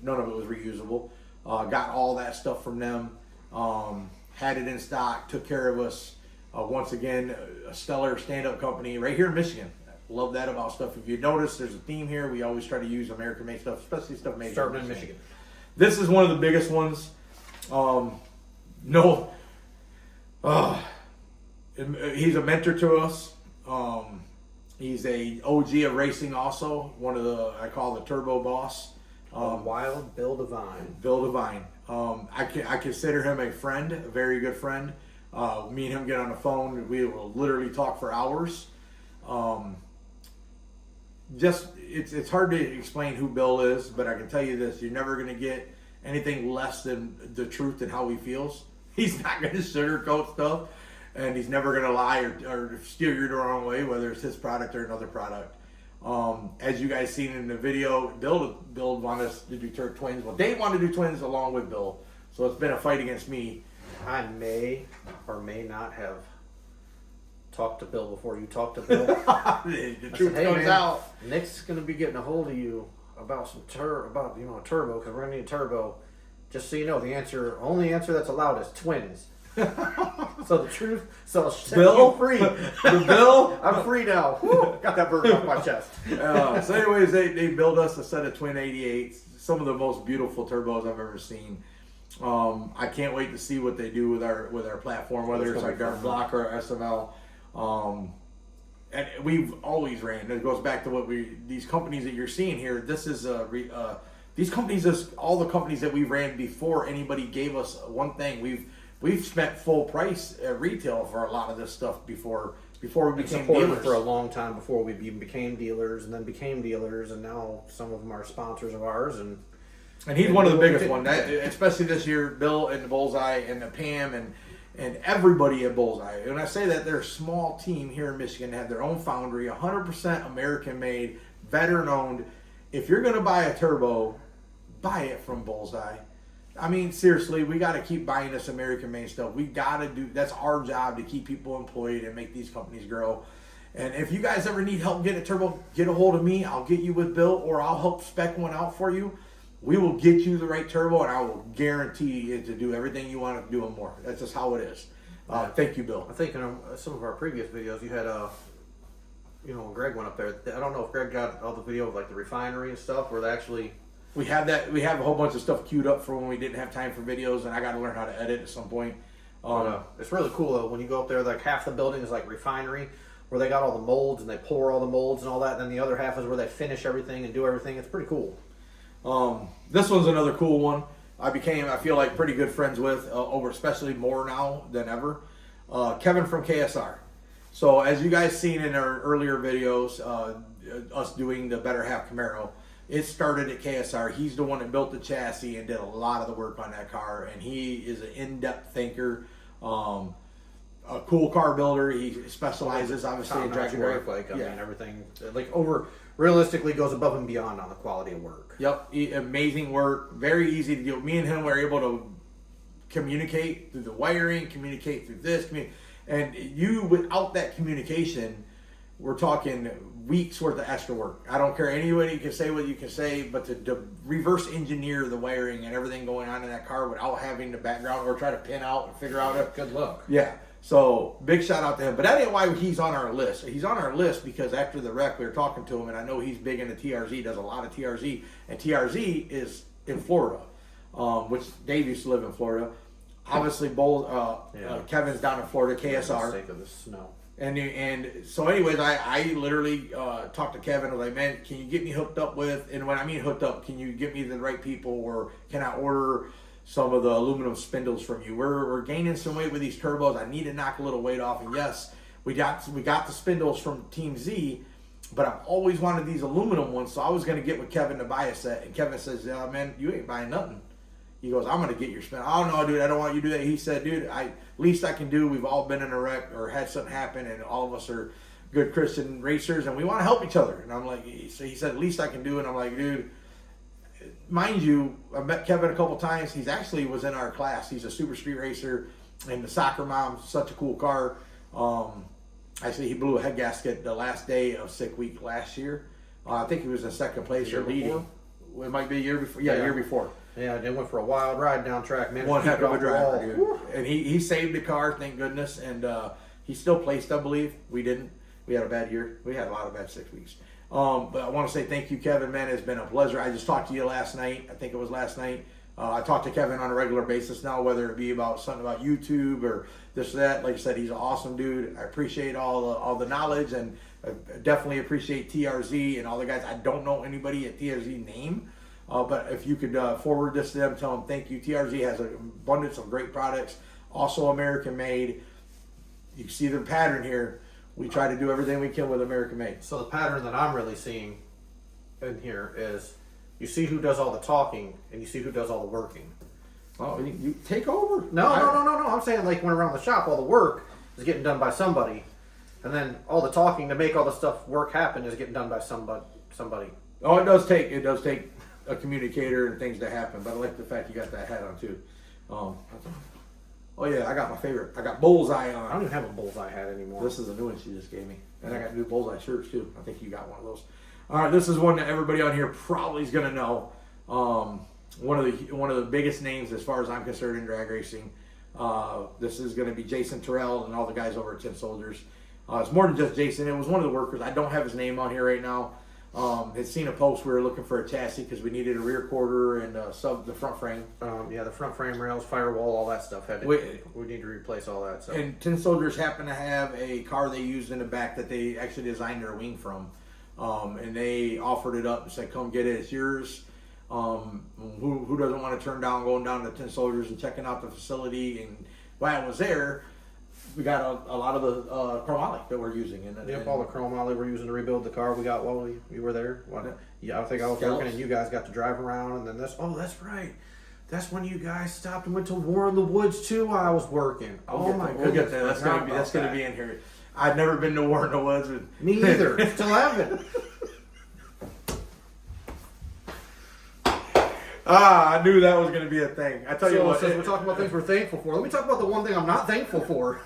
none of it was reusable. Got all that stuff from them. Had it in stock, took care of us. Once again, a stellar stand-up company right here in Michigan. Love that about stuff. If you notice, there's a theme here. We always try to use American-made stuff, especially stuff made Starting in Michigan. This is one of the biggest ones. He's a mentor to us. He's a OG of racing also. One of I call the turbo boss. Wild Bill Devine. Bill Devine. I consider him a friend, a very good friend. Me and him get on the phone. We will literally talk for hours. It's hard to explain who Bill is, but I can tell you this: you're never going to get anything less than the truth and how he feels. He's not going to sugarcoat stuff, and he's never going to lie or steer you the wrong way, whether it's his product or another product. As you guys seen in the video, Bill wanted us to do twins. Well, Dave wanted to do twins along with Bill, so it's been a fight against me. I may or may not have talked to Bill before you talked to Bill. The truth comes out. Nick's gonna be getting a hold of you about some a turbo, because we're gonna need a turbo. Just so you know, only answer that's allowed is twins. So the truth, so Bill? you free. Bill, I'm free now. Woo, got that burden off my chest. So anyways, they built us a set of twin 88s, some of the most beautiful turbos I've ever seen. I can't wait to see what they do with our platform, whether it's our Dark Block or our SML. And we've always ran. It goes back to these companies that you're seeing here. This is these companies is all the companies that we ran before anybody gave us one thing. We've spent full price at retail for a lot of this stuff before we became dealers for a long time before we even became dealers, and then became dealers, and now some of them are sponsors of ours. And he's one of the biggest ones, especially this year. Bill and the Bullseye and the Pam and everybody at Bullseye. And I say that they're a small team here in Michigan, have their own foundry, 100% American made, veteran owned. If you're going to buy a turbo, buy it from Bullseye. I mean, seriously, we got to keep buying this American made stuff. We got to that's our job to keep people employed and make these companies grow. And if you guys ever need help getting a turbo, get a hold of me. I'll get you with Bill, or I'll help spec one out for you. We will get you the right turbo, and I will guarantee you to do everything you want to do and more. That's just how it is. Thank you, Bill. I think in some of our previous videos, you had Greg went up there. I don't know if Greg got all the video of like the refinery and stuff, where they actually. We have that. We have a whole bunch of stuff queued up for when we didn't have time for videos, and I got to learn how to edit at some point. It's really cool though when you go up there. Like half the building is like refinery, where they got all the molds and they pour all the molds and all that. And then the other half is where they finish everything and do everything. It's pretty cool. This one's another cool one. I feel like pretty good friends with over, especially more now than ever. Kevin from KSR. So as you guys seen in our earlier videos, us doing the Better Half Camaro, it started at KSR. He's the one that built the chassis and did a lot of the work on that car, and he is an in-depth thinker, a cool car builder. He specializes obviously in drag work. I mean, everything realistically goes above and beyond on the quality of work. Yep, amazing work. Very easy to do. Me and him were able to communicate through the wiring, communicate through this, and without that communication, we're talking weeks worth of extra work. I don't care. Anybody can say what you can say, but to reverse engineer the wiring and everything going on in that car without having the background or try to pin out and figure out good luck. Yeah. So big shout out to him. But that ain't why he's on our list. He's on our list because after the wreck, we were talking to him, and I know he's big into TRZ, does a lot of TRZ, and TRZ is in Florida, which Dave used to live in Florida. Obviously, Kevin's down in Florida, For the KSR. sake of the snow. And so, anyways, I literally talked to Kevin. I was like, man, can you get me hooked up with? And when I mean hooked up, can you get me the right people, or can I order some of the aluminum spindles from you? We're gaining some weight with these turbos. I need to knock a little weight off. And yes, we got the spindles from Team Z, but I've always wanted these aluminum ones. So I was gonna get with Kevin to buy a set. And Kevin says, yeah, man, you ain't buying nothing. He goes, I'm gonna get your spindle. Oh no, dude, I don't want you to do that. He said, dude, least I can do. We've all been in a wreck or had something happen, and all of us are good Christian racers, and we want to help each other. And I'm like, so he said, least I can do. And I'm like, dude, mind you, I met Kevin a couple times. He's actually was in our class. He's a super street racer, and the soccer mom's such a cool car. Actually, he blew a head gasket the last day of sick week last year. I think he was in second place or leading. It might be a year before. Yeah, year before. Yeah, they went for a wild ride down track, man. One heck of a driver, dude. And he saved the car, thank goodness. And he still placed, I believe. We didn't. We had a bad year. We had a lot of bad 6 weeks. But I want to say thank you, Kevin, man. It's been a pleasure. I just talked to you last night. I think it was last night. I talk to Kevin on a regular basis now, whether it be about something about YouTube or this or that. Like I said, he's an awesome dude. I appreciate all the knowledge, and I definitely appreciate TRZ and all the guys. I don't know anybody at TRZ name. But if you could forward this to them, tell them thank you. TRZ has an abundance of great products, also American made. You can see the pattern here. We try to do everything we can with American made. So the pattern that I'm really seeing in here is you see who does all the talking and you see who does all the working. Oh, you take over. No. I'm saying like when around the shop, all the work is getting done by somebody, and then all the talking to make all the stuff work happen is getting done by somebody. Oh, it does take a communicator and things to happen, but I like the fact you got that hat on too. Oh yeah, I got my favorite. I got bullseye I on. don't even have a bullseye hat anymore. This is a new one she just gave me, and I got new bullseye shirts too. I think you got one of those. All right, this is one that everybody on here probably is gonna know. One of the biggest names as far as I'm concerned in drag racing. This is gonna be Jason Terrell and all the guys over at Tin Soldiers. It's more than just Jason. It was one of the workers. I don't have his name on here right now. Had seen a post. We were looking for a chassis because we needed a rear quarter and the front frame. Yeah, the front frame rails, firewall, all that stuff. We need to replace all that. So. And Tin Soldiers happen to have a car they used in the back that they actually designed their wing from. And they offered it up and said, come get it, it's yours. Who doesn't want to turn down going down to Tin Soldiers and checking out the facility? And while I was there, we got a lot of the chromoly that we're using. All the chromoly we're using to rebuild the car we got while we were there. Yeah, I think I was working and you guys got to drive around, and then that's right. That's when you guys stopped and went to War in the Woods too while I was working. We'll get there. That's gonna be in here. I've never been to War in the Woods. Me either. Still haven't. I knew that was going to be a thing. I tell you what. Since we're talking about things we're thankful for, let me talk about the one thing I'm not thankful for.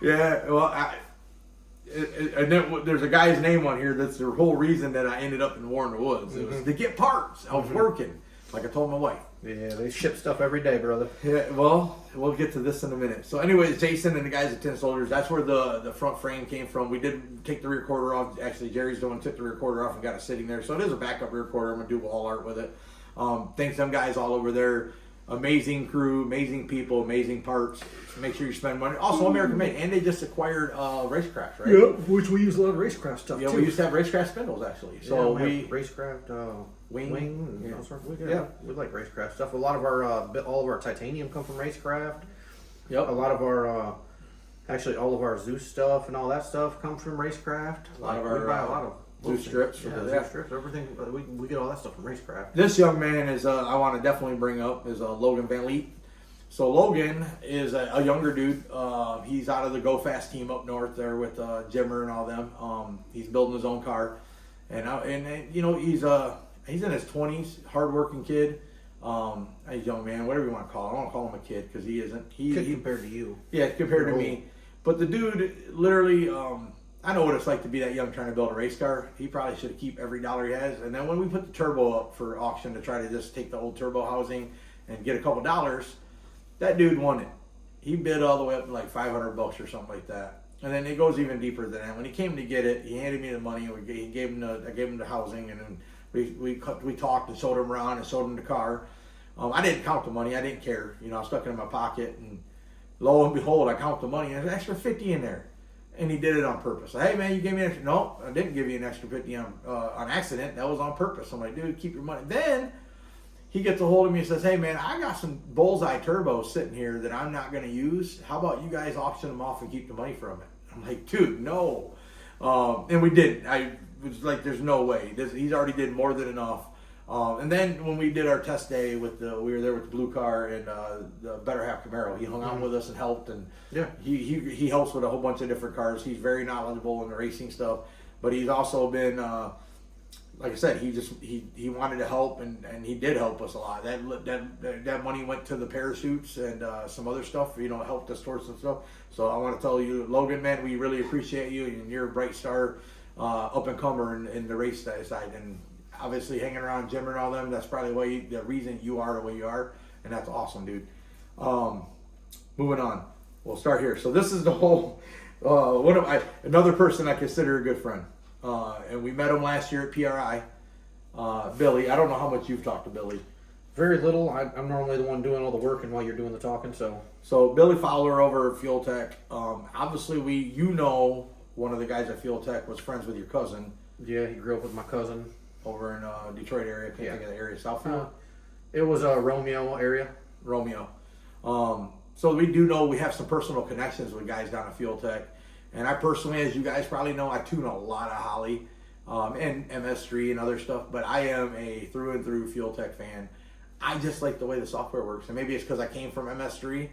Yeah, well, and then there's a guy's name on here that's the whole reason that I ended up in War in the Woods. It was to get parts. I was working, like I told my wife. Yeah, they ship stuff every day, brother. Yeah, well, we'll get to this in a minute. So anyways, Jason and the guys at Tin Soldiers, that's where the front frame came from. We did take the rear quarter off. Actually, Jerry's the one who took the rear quarter off and got it sitting there. So it is a backup rear quarter. I'm going to do wall art with it. Thanks them guys all over there. Amazing crew, amazing people, amazing parts. Make sure you spend money. Also American made. And they just acquired Racecraft, right? Yep, which we use a lot of Racecraft stuff too. We used to have Racecraft spindles actually. So we Racecraft wing. Yeah. We like Racecraft stuff. A lot of our all of our titanium come from Racecraft. Yep. A lot of our actually all of our Zeus stuff and all that stuff comes from Racecraft. A lot of our we buy a lot of Zeus strips. Zeus strips, everything. We get all that stuff from Racecraft. This young man is I want to definitely bring up is Logan Van Leet. So Logan is a younger dude. He's out of the Go Fast team up north there with Jimmer and all them. He's building his own car, and you know he's in his 20s, hardworking kid. A young man, whatever you want to call him. I don't want to call him a kid because he isn't. He compared to you. Yeah, compared to me. But the dude literally. I know what it's like to be that young trying to build a race car. He probably should keep every dollar he has. And then when we put the turbo up for auction to try to just take the old turbo housing and get a couple dollars, that dude won it. he bid all the way up to like $500 or something like that. And then it goes even deeper than that. When he came to get it, he handed me the money. And I gave him the housing, and then we talked and showed him around and showed him the car. I didn't count the money. I didn't care. You know, I stuck it in my pocket, and lo and behold, I count the money, and there's an extra 50 in there. And he did it on purpose. Hey man, you gave me an extra. No, I didn't give you an extra 50 on accident. That was on purpose. I'm like, dude, keep your money. Then he gets a hold of me and says, hey man, I got some Bullseye turbos sitting here that I'm not going to use. How about you guys auction them off and keep the money from it? I'm like, dude, no. And we didn't. I was like, there's no way. He's already did more than enough. And then when we did our test day we were there with the blue car and the Better Half Camaro. He hung out with us and helped, and Yeah. he helps with a whole bunch of different cars. He's very knowledgeable in the racing stuff, but he's also been like I said, he wanted to help, and he did help us a lot. That money went to the parachutes and some other stuff. You know, helped us towards some stuff. So I want to tell you, Logan, man, we really appreciate you, and you're a bright star, up and comer in the race side, and obviously hanging around Jim and all them. That's probably the reason you are the way you are, and that's awesome, dude. Moving on, we'll start here. So this is the whole another person I consider a good friend. And we met him last year at PRI. Billy, I don't know how much you've talked to Billy. Very little. I'm normally the one doing all the working while you're doing the talking. So Billy Fowler over at Fuel Tech. Obviously, one of the guys at Fuel Tech was friends with your cousin Yeah, he grew up with my cousin. over in Detroit area. I can't think of the area. Southfield? It was a Romeo area. Romeo. So we do know we have some personal connections with guys down at Fuel Tech. And I personally, as you guys probably know, I tune a lot of Holly and MS3 and other stuff, but I am a through and through Fuel Tech fan. I just like the way the software works, and maybe it's because I came from MS3,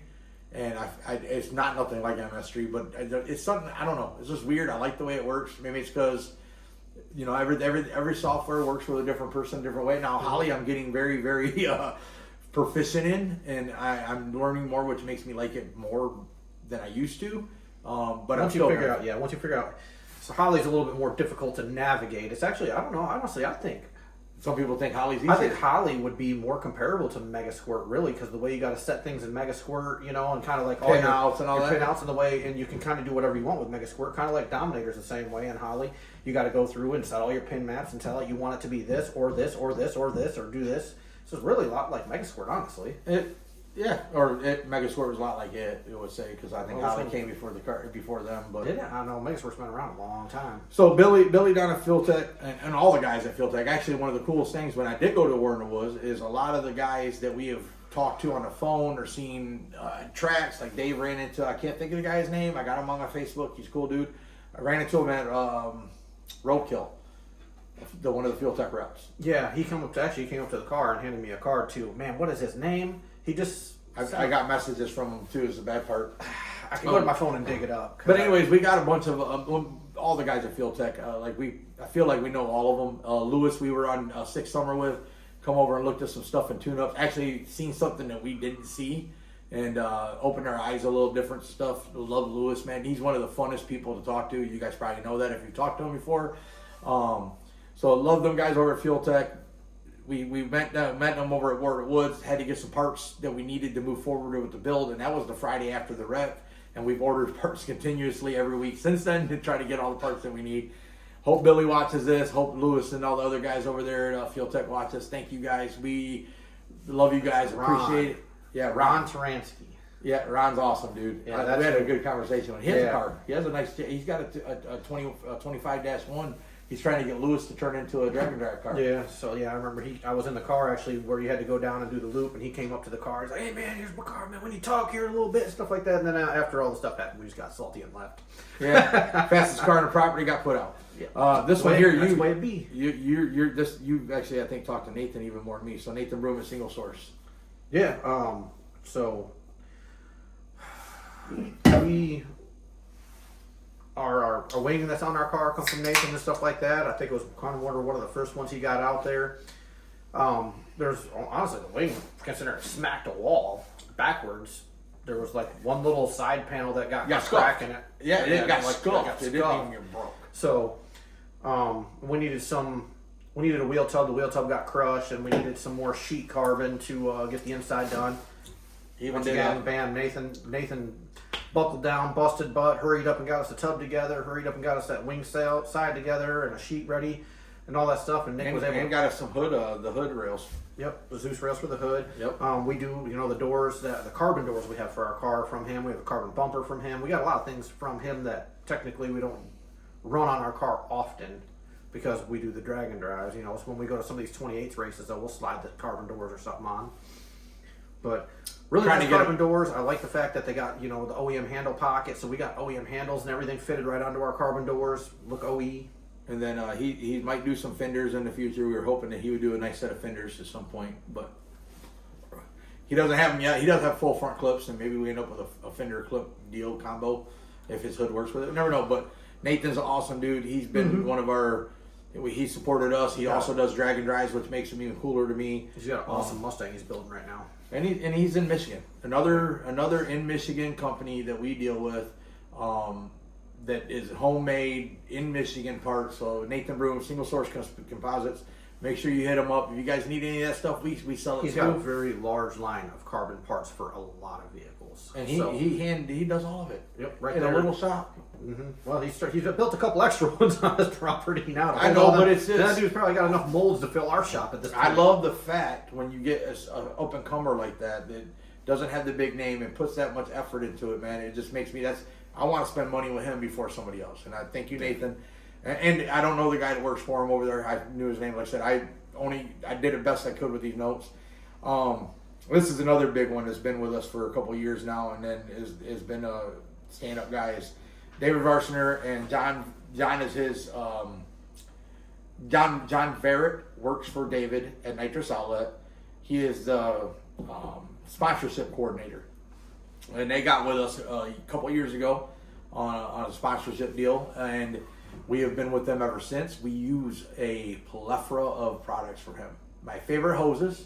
and it's not nothing like MS3, but it's something, I don't know, it's just weird. I like the way it works. Maybe it's because, you know, every software works with a different person, different way. Now Holly, I'm getting very, very proficient in, and I'm learning more, which makes me like it more than I used to. But once you figure out, so Holly's a little bit more difficult to navigate. It's actually, I don't know, honestly, I think some people think Holly's easy. I think Holly would be more comparable to Mega Squirt, really, because the way you got to set things in Mega Squirt, you know, and kind of like all pinouts and all that. Pinouts in the way, and you can kind of do whatever you want with Mega Squirt, kind of like Dominator's the same way. And Holly, you got to go through and set all your pin maps and tell it you want it to be this or this or this or this or do this. So it's really a lot like Mega Squirt, honestly. Mega Squirt was a lot like it would say, because I think Holly came before them. But did it? I don't know. Mega Squirt's been around a long time. So Billy down at Fuel Tech, and all the guys at Fuel Tech. Actually, one of the coolest things when I did go to Warner Woods is a lot of the guys that we have talked to on the phone or seen tracks. Like Dave ran into, I can't think of the guy's name. I got him on my Facebook. He's a cool dude. I ran into him at Roadkill, one of the Fuel Tech reps. Yeah, he came up to the car and handed me a card too. Man, what is his name? He just. I got messages from him too. Is the bad part. I can go to my phone and dig it up. But anyways, we got a bunch of all the guys at Fuel Tech. I feel like we know all of them. Lewis, we were on Sixth Summer with, come over and looked at some stuff and tune up. Actually, seen something that we didn't see, and opened our eyes a little different stuff. Love Lewis, man. He's one of the funnest people to talk to. You guys probably know that if you've talked to him before. So love them guys over at Fuel Tech. We met them over at Warner Woods, had to get some parts that we needed to move forward with the build, and that was the Friday after the rep, and we've ordered parts continuously every week since then to try to get all the parts that we need. Hope Billy watches this. Hope Lewis and all the other guys over there at Fuel Tech watch this. Thank you guys. We love you guys. Appreciate it. Yeah, Ron Taransky. Yeah, Ron's awesome, dude. Yeah, we had a good conversation with him. He has a car. He has a nice. He's got a 25-1. He's trying to get Lewis to turn into a Dragon Drive car. Yeah, so I remember I was in the car actually where you had to go down and do the loop, and he came up to the car. He's like, "Hey man, here's my car, man. When you talk here a little bit, and stuff like that." And then after all the stuff happened, we just got salty and left. Yeah, fastest car in the property got put out. Yeah. This one here, that's the way it be. You actually I think talked to Nathan even more than me. So Nathan Broom is Single Source. Yeah. So we. Our wing that's on our car comes from Nathan and stuff like that. I think it was kind of one of the first ones he got out there. There's honestly the wing, considering it smacked a wall backwards. There was like one little side panel that got crack in it. Yeah, it got scuffed. It didn't even get broke. So we needed a wheel tub. The wheel tub got crushed, and we needed some more sheet carbon to get the inside done. Even Once did again, that. bam, Nathan buckled down, busted butt, hurried up and got us the tub together, hurried up and got us that wing sail side together and a sheet ready and all that stuff. And Nick was able And to, got us some the hood rails. yep, the Zeus rails for the hood. Yep. We do, the doors, the carbon doors we have for our car from him. We have a carbon bumper from him. We got a lot of things from him that technically we don't run on our car often because we do the drag and drives. So when we go to some of these 28th races, though, we'll slide the carbon doors or something on. But really Trying nice to get carbon doors. I like the fact that they got, the OEM handle pocket. So we got OEM handles and everything fitted right onto our carbon doors. Look OE. And then he might do some fenders in the future. We were hoping that he would do a nice set of fenders at some point, but he doesn't have them yet. He does have full front clips, and maybe we end up with a fender clip deal combo if his hood works with it. We never know. But Nathan's an awesome dude. He's been one of our. He supported us. He also does drag and drives, which makes him even cooler to me. He's got an awesome Mustang he's building right now. And he's in Michigan. Another in Michigan company that we deal with. That is homemade in Michigan parts. So Nathan Broom, Single Source Composites. Make sure you hit him up. If you guys need any of that stuff, we sell it He's too. got a very large line of carbon parts for a lot of vehicles. And So- he does all of it. Yep, right in there. a little shop. Well, he's built a couple extra ones on his property now. I know, but it's just- that dude's probably got enough molds to fill our shop at this point. I love the fact when you get an up and comer like that doesn't have the big name and puts that much effort into it, man. It just makes me I want to spend money with him before somebody else. And I thank you, Nathan. And I don't know the guy that works for him over there. I knew his name. Like I said, I did the best I could with these notes. This is another big one that's been with us for a couple of years now, and then has been a stand-up guy. Is David Varsner, and John is his. John Verrett works for David at Nitrous Outlet. He is the sponsorship coordinator, and they got with us a couple of years ago on a sponsorship deal, and we have been with them ever since. We use a plethora of products from him. My favorite hoses,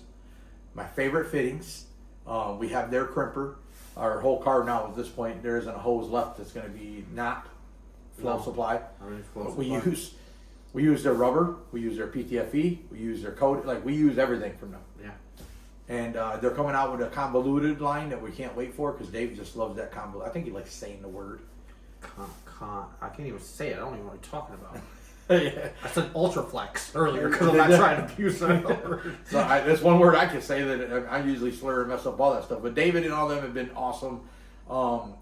my favorite fittings. We have their crimper. Our whole car now at this point, there isn't a hose left that's going to be not flow supply. We use their rubber. We use their PTFE. We use their coat. We use everything from them. Yeah. And they're coming out with a convoluted line that we can't wait for because Dave just loves that convoluted. I think he likes saying the word. I can't even say it. I don't even know what you're talking about. Yeah. I said Ultraflex earlier because I'm not trying to abuse that word. So that's one word I can say that I usually slur and mess up all that stuff. But David and all them have been awesome.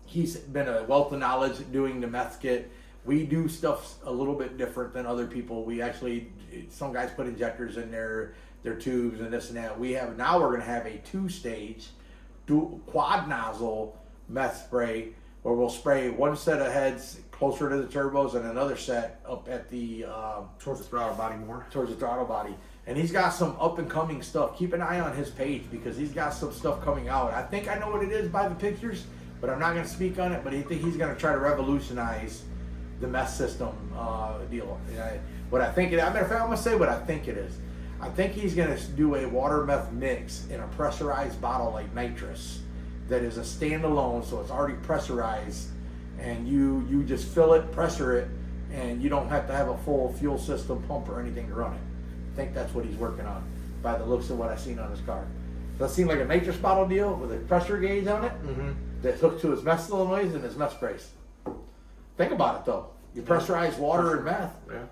He's been a wealth of knowledge doing the meth kit. We do stuff a little bit different than other people. We actually, some guys put injectors in their tubes and this and that. Now we're going to have a 2-stage quad nozzle meth spray where we'll spray one set of heads closer to the turbos and another set up at the Towards the throttle body more. towards the throttle body. And he's got some up and coming stuff. Keep an eye on his page because he's got some stuff coming out. I think I know what it is by the pictures, but I'm not going to speak on it. But I think he's going to try to revolutionize the meth system deal. What I think it. Matter of fact, I'm going to say what I think it is. I think he's going to do a water meth mix in a pressurized bottle like nitrous that is a standalone, so it's already pressurized, and you just fill it, pressure it, and you don't have to have a full fuel system pump or anything to run it. I think that's what he's working on by the looks of what I've seen on his car. Does that seem like a nitrous bottle deal with a pressure gauge on it that's hooked to his meth solenoids and his meth sprays? Think about it though. You pressurize water and meth. Yeah.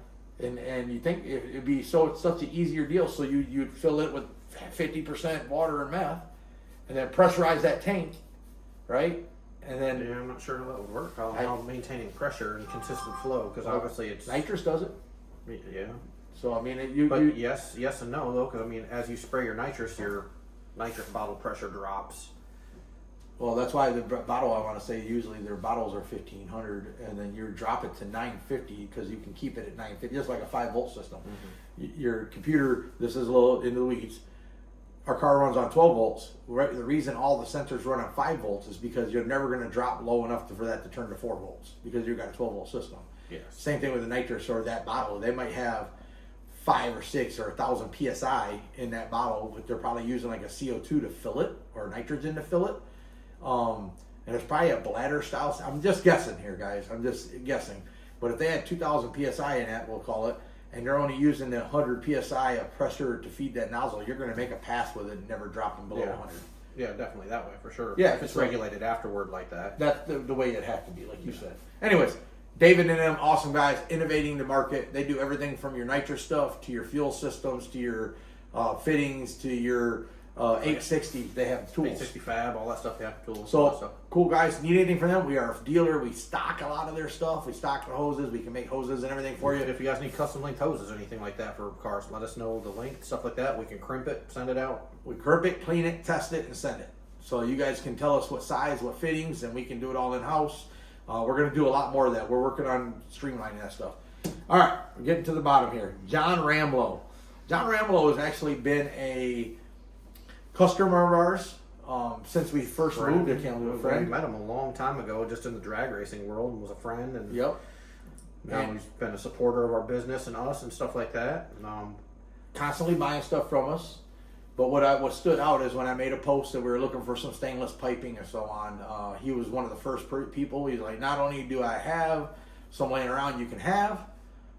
And you think it'd be such an easier deal, so you'd fill it with 50% water and meth, and then pressurize that tank, right? And then Yeah, I'm not sure how that would work. How maintaining pressure and consistent flow, because obviously it's nitrous does it. Yeah. So I mean, Yes and no though, because I mean, as you spray your nitrous bottle pressure drops. well, that's why the bottle, I want to say, usually their bottles are 1,500, and then you drop it to 950 because you can keep it at 950, just like a 5-volt system. Your computer, this is a little into the weeds. Our car runs on 12 volts. Right? The reason all the sensors run on 5 volts is because you're never going to drop low enough for that to turn to 4 volts because you've got a 12-volt system. Yes. Same thing with the nitrous or that bottle. They might have 5 or 6 or 1,000 psi in that bottle, but they're probably using like a CO2 to fill it or nitrogen to fill it. And there's probably a bladder style. I'm just guessing here, guys. I'm just guessing. But if they had 2,000 psi in that, we'll call it, and they're only using the 100 psi of pressure to feed that nozzle, you're going to make a pass with it and never drop them below 100. Yeah, definitely that way for sure. Yeah, if it's so- regulated afterward like that. That's the way it has to be, like you said. Anyways, David and them, awesome guys, innovating the market. They do everything from your nitrous stuff to your fuel systems to your fittings to your 860. They have tools. 860 fab, all that stuff. Yeah, tools. all that So stuff. cool guys. Need anything from them? We are a dealer. We stock a lot of their stuff. We stock the hoses. We can make hoses and everything for you. If you guys need custom linked hoses or anything like that for cars, let us know the length, stuff like that. We can crimp it, send it out. We curb it, clean it, test it, and send it. So you guys can tell us what size, what fittings, and we can do it all in house. We're going to do a lot more of that. We're working on streamlining that stuff. All right, we're getting to the bottom here. John Ramlow. John Ramlow has actually been a customer of ours since we first moved to Kalamazoo. We Friend. met him a long time ago, just in the drag racing world, and was a friend. And Yep. now And- he's been a supporter of our business and us and stuff like that. And, Constantly buying stuff from us. But what stood out is when I made a post that we were looking for some stainless piping and so on. He was one of the first people. He's like, not only do I have some laying around you can have,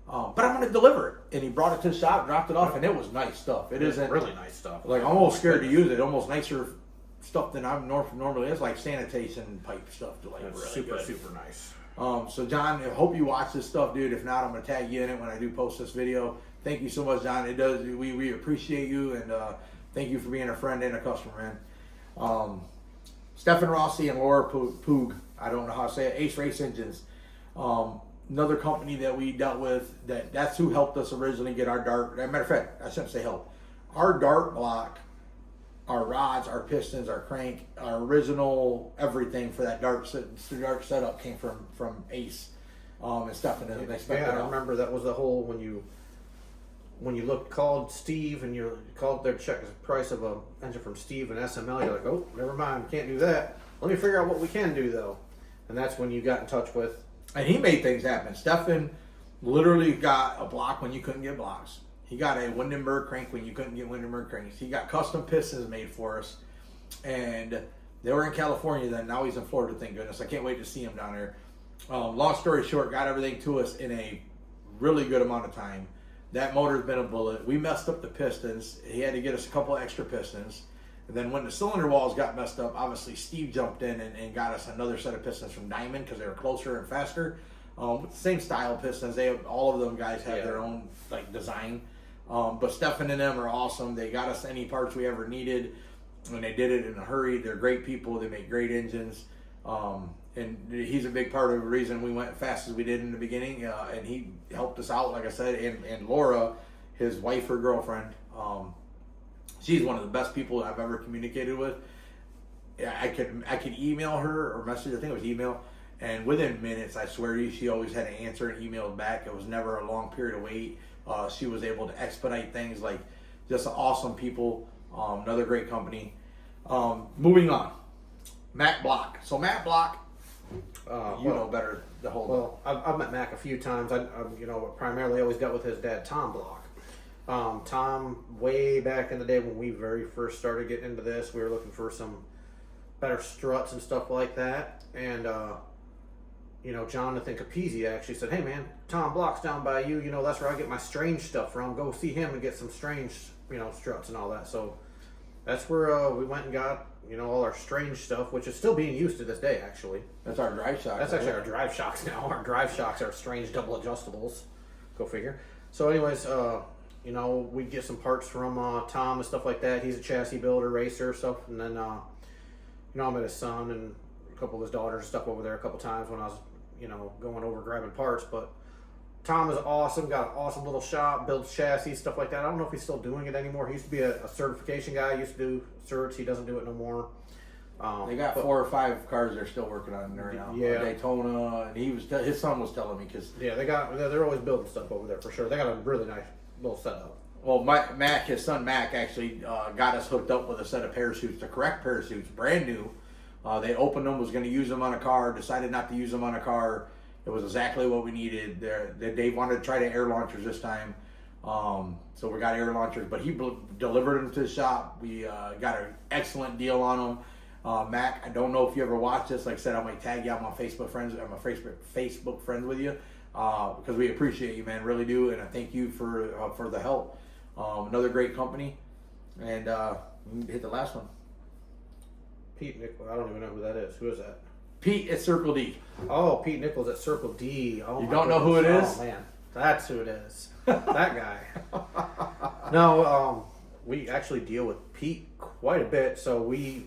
but I'm going to deliver it. And he brought it to the shop, dropped it off, and it was nice stuff. It isn't really nice stuff. like I'm almost scared to use it. Almost nicer stuff than I'm normally. It's like sanitation pipe stuff. To like It's really super, good. super nice. So John, I hope you watch this stuff, dude. If not, I'm gonna tag you in it when I do post this video. Thank you so much, John. It does. We appreciate you, and thank you for being a friend and a customer, man. Stefan Rossi and Laura Poog. I don't know how to say it. Ace Race Engines. Another company that we dealt with. That's who helped us originally get our dart. As a matter of fact, I shouldn't say help. Our dart block, our rods, our pistons, our crank, our original everything for that dart setup came from Ace and Stefan. And they spent Yeah, it I out. remember that was the whole when you called Steve and you called their check the price of a engine from Steve and SML. You're like, oh, never mind, can't do that. Let me figure out what we can do though, and that's when you got in touch with. And he made things happen. Stefan literally got a block when you couldn't get blocks. He got a Windenburg crank when you couldn't get Windenburg cranks. He got custom pistons made for us. And they were in California then. Now he's in Florida, thank goodness. I can't wait to see him down there. Long story short, got everything to us in a really good amount of time. That motor's been a bullet. We messed up the pistons. He had to get us a couple extra pistons. And then when the cylinder walls got messed up, obviously Steve jumped in and got us another set of pistons from Diamond because they were closer and faster. With the same style pistons. All of them guys have their own like design. But Stefan and them are awesome. They got us any parts we ever needed, and they did it in a hurry. They're great people. They make great engines. And he's a big part of the reason we went as fast as we did in the beginning. And he helped us out, like I said. And Laura, his wife or girlfriend, she's one of the best people I've ever communicated with. I could email her or message. I think it was email. And within minutes, I swear to you, she always had an answer and emailed back. It was never a long period of wait. She was able to expedite things. Like, just awesome people. Another great company. Moving on. Matt Block. So Matt Block, you know better the whole. Well, I've met Mac a few times. I primarily always dealt with his dad, Tom Block. Tom, way back in the day when we very first started getting into this, we were looking for some better struts and stuff like that. And, Jonathan Capizzi actually said, hey, man, Tom Block's down by you. That's where I get my Strange stuff from. Go see him and get some Strange, struts and all that. So that's where we went and got, all our Strange stuff, which is still being used to this day, actually. That's our drive shock. That's actually our drive shocks now. Our drive shocks are Strange double adjustables. Go figure. So anyways, we get some parts from Tom and stuff like that. He's a chassis builder, racer, stuff. And then, I met his son and a couple of his daughters and stuff over there a couple times when I was, going over grabbing parts. But Tom is awesome. Got an awesome little shop, builds chassis, stuff like that. I don't know if he's still doing it anymore. He used to be a certification guy. He used to do certs. He doesn't do it no more. They got 4 or 5 cars they're still working on right now. Yeah. Daytona, and his son was telling me because. Yeah, they're always building stuff over there for sure. They got a really nice little setup. Well, his son Mac actually got us hooked up with a set of parachutes, the correct parachutes, brand new. They opened them, was going to use them on a car, decided not to use them on a car. It was exactly what we needed. They wanted to try the air launchers this time. So we got air launchers, but he delivered them to the shop. We got an excellent deal on them. Mac, I don't know if you ever watched this. Like I said, I might tag you. I'm on Facebook friends. I'm a Facebook friend with you because we appreciate you, man. Really do, and I thank you for the help. Another great company, and hit the last one. Pete Nichols. I don't even know who that is. Who is that? Pete at Circle D. Oh, Pete Nichols at Circle D. Oh, You my don't know who goodness. it is? Oh man, that's who it is. That guy. No, we actually deal with Pete quite a bit. So we've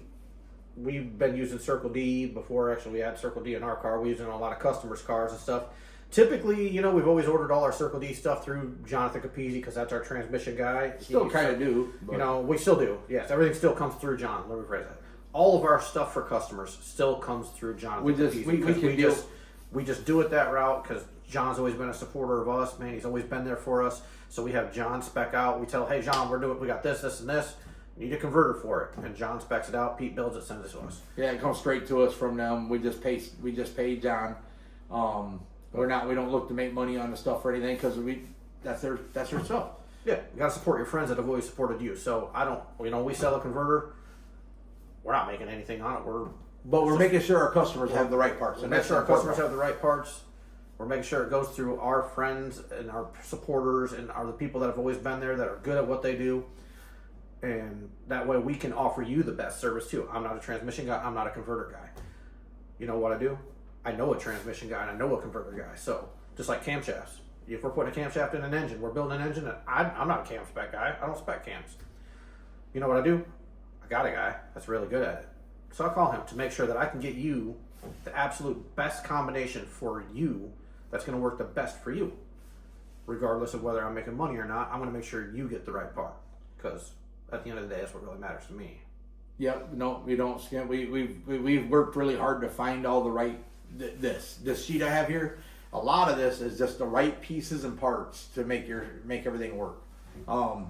been using Circle D before. Actually, we had Circle D in our car. We use it on a lot of customers' cars and stuff. Typically, you know, we've always ordered all our Circle D stuff through Jonathan Capizzi because that's our transmission guy. Still kind of do. But. You know, we still do. Yes, everything still comes through John. Let me rephrase that. All of our stuff for customers still comes through Jonathan. We just- Capizzi we because can deal- we just do it that route because John's always been a supporter of us. Man, he's always been there for us. So we have John spec out. We tell, hey John, we got this, this, and this. Need a converter for it, and John specs it out. Pete builds it, sends it to us. Yeah, it comes straight to us from them. We just pay John. We don't look to make money on the stuff or anything because that's their stuff. Yeah, you gotta support your friends that have always supported you. So I don't, you know, we sell a converter. We're not making anything on it. We're making sure our customers have the right parts. And make sure our customers have the right parts. We're making sure it goes through our friends and our supporters and are the people that have always been there that are good at what they do. And that way we can offer you the best service too. I'm not a transmission guy. I'm not a converter guy. You know what I do? I know a transmission guy and I know a converter guy. So just like camshafts. If we're putting a camshaft in an engine, we're building an engine, and I'm not a cam spec guy. I don't spec cams. You know what I do? I got a guy that's really good at it. So I'll call him to make sure that I can get you the absolute best combination for you that's going to work the best for you. Regardless of whether I'm making money or not, I'm going to make sure you get the right part. Because at the end of the day, that's what really matters to me. Yep. No, we don't skimp. We've worked really hard to find all the right this sheet I have here. A lot of this is just the right pieces and parts to make everything work. And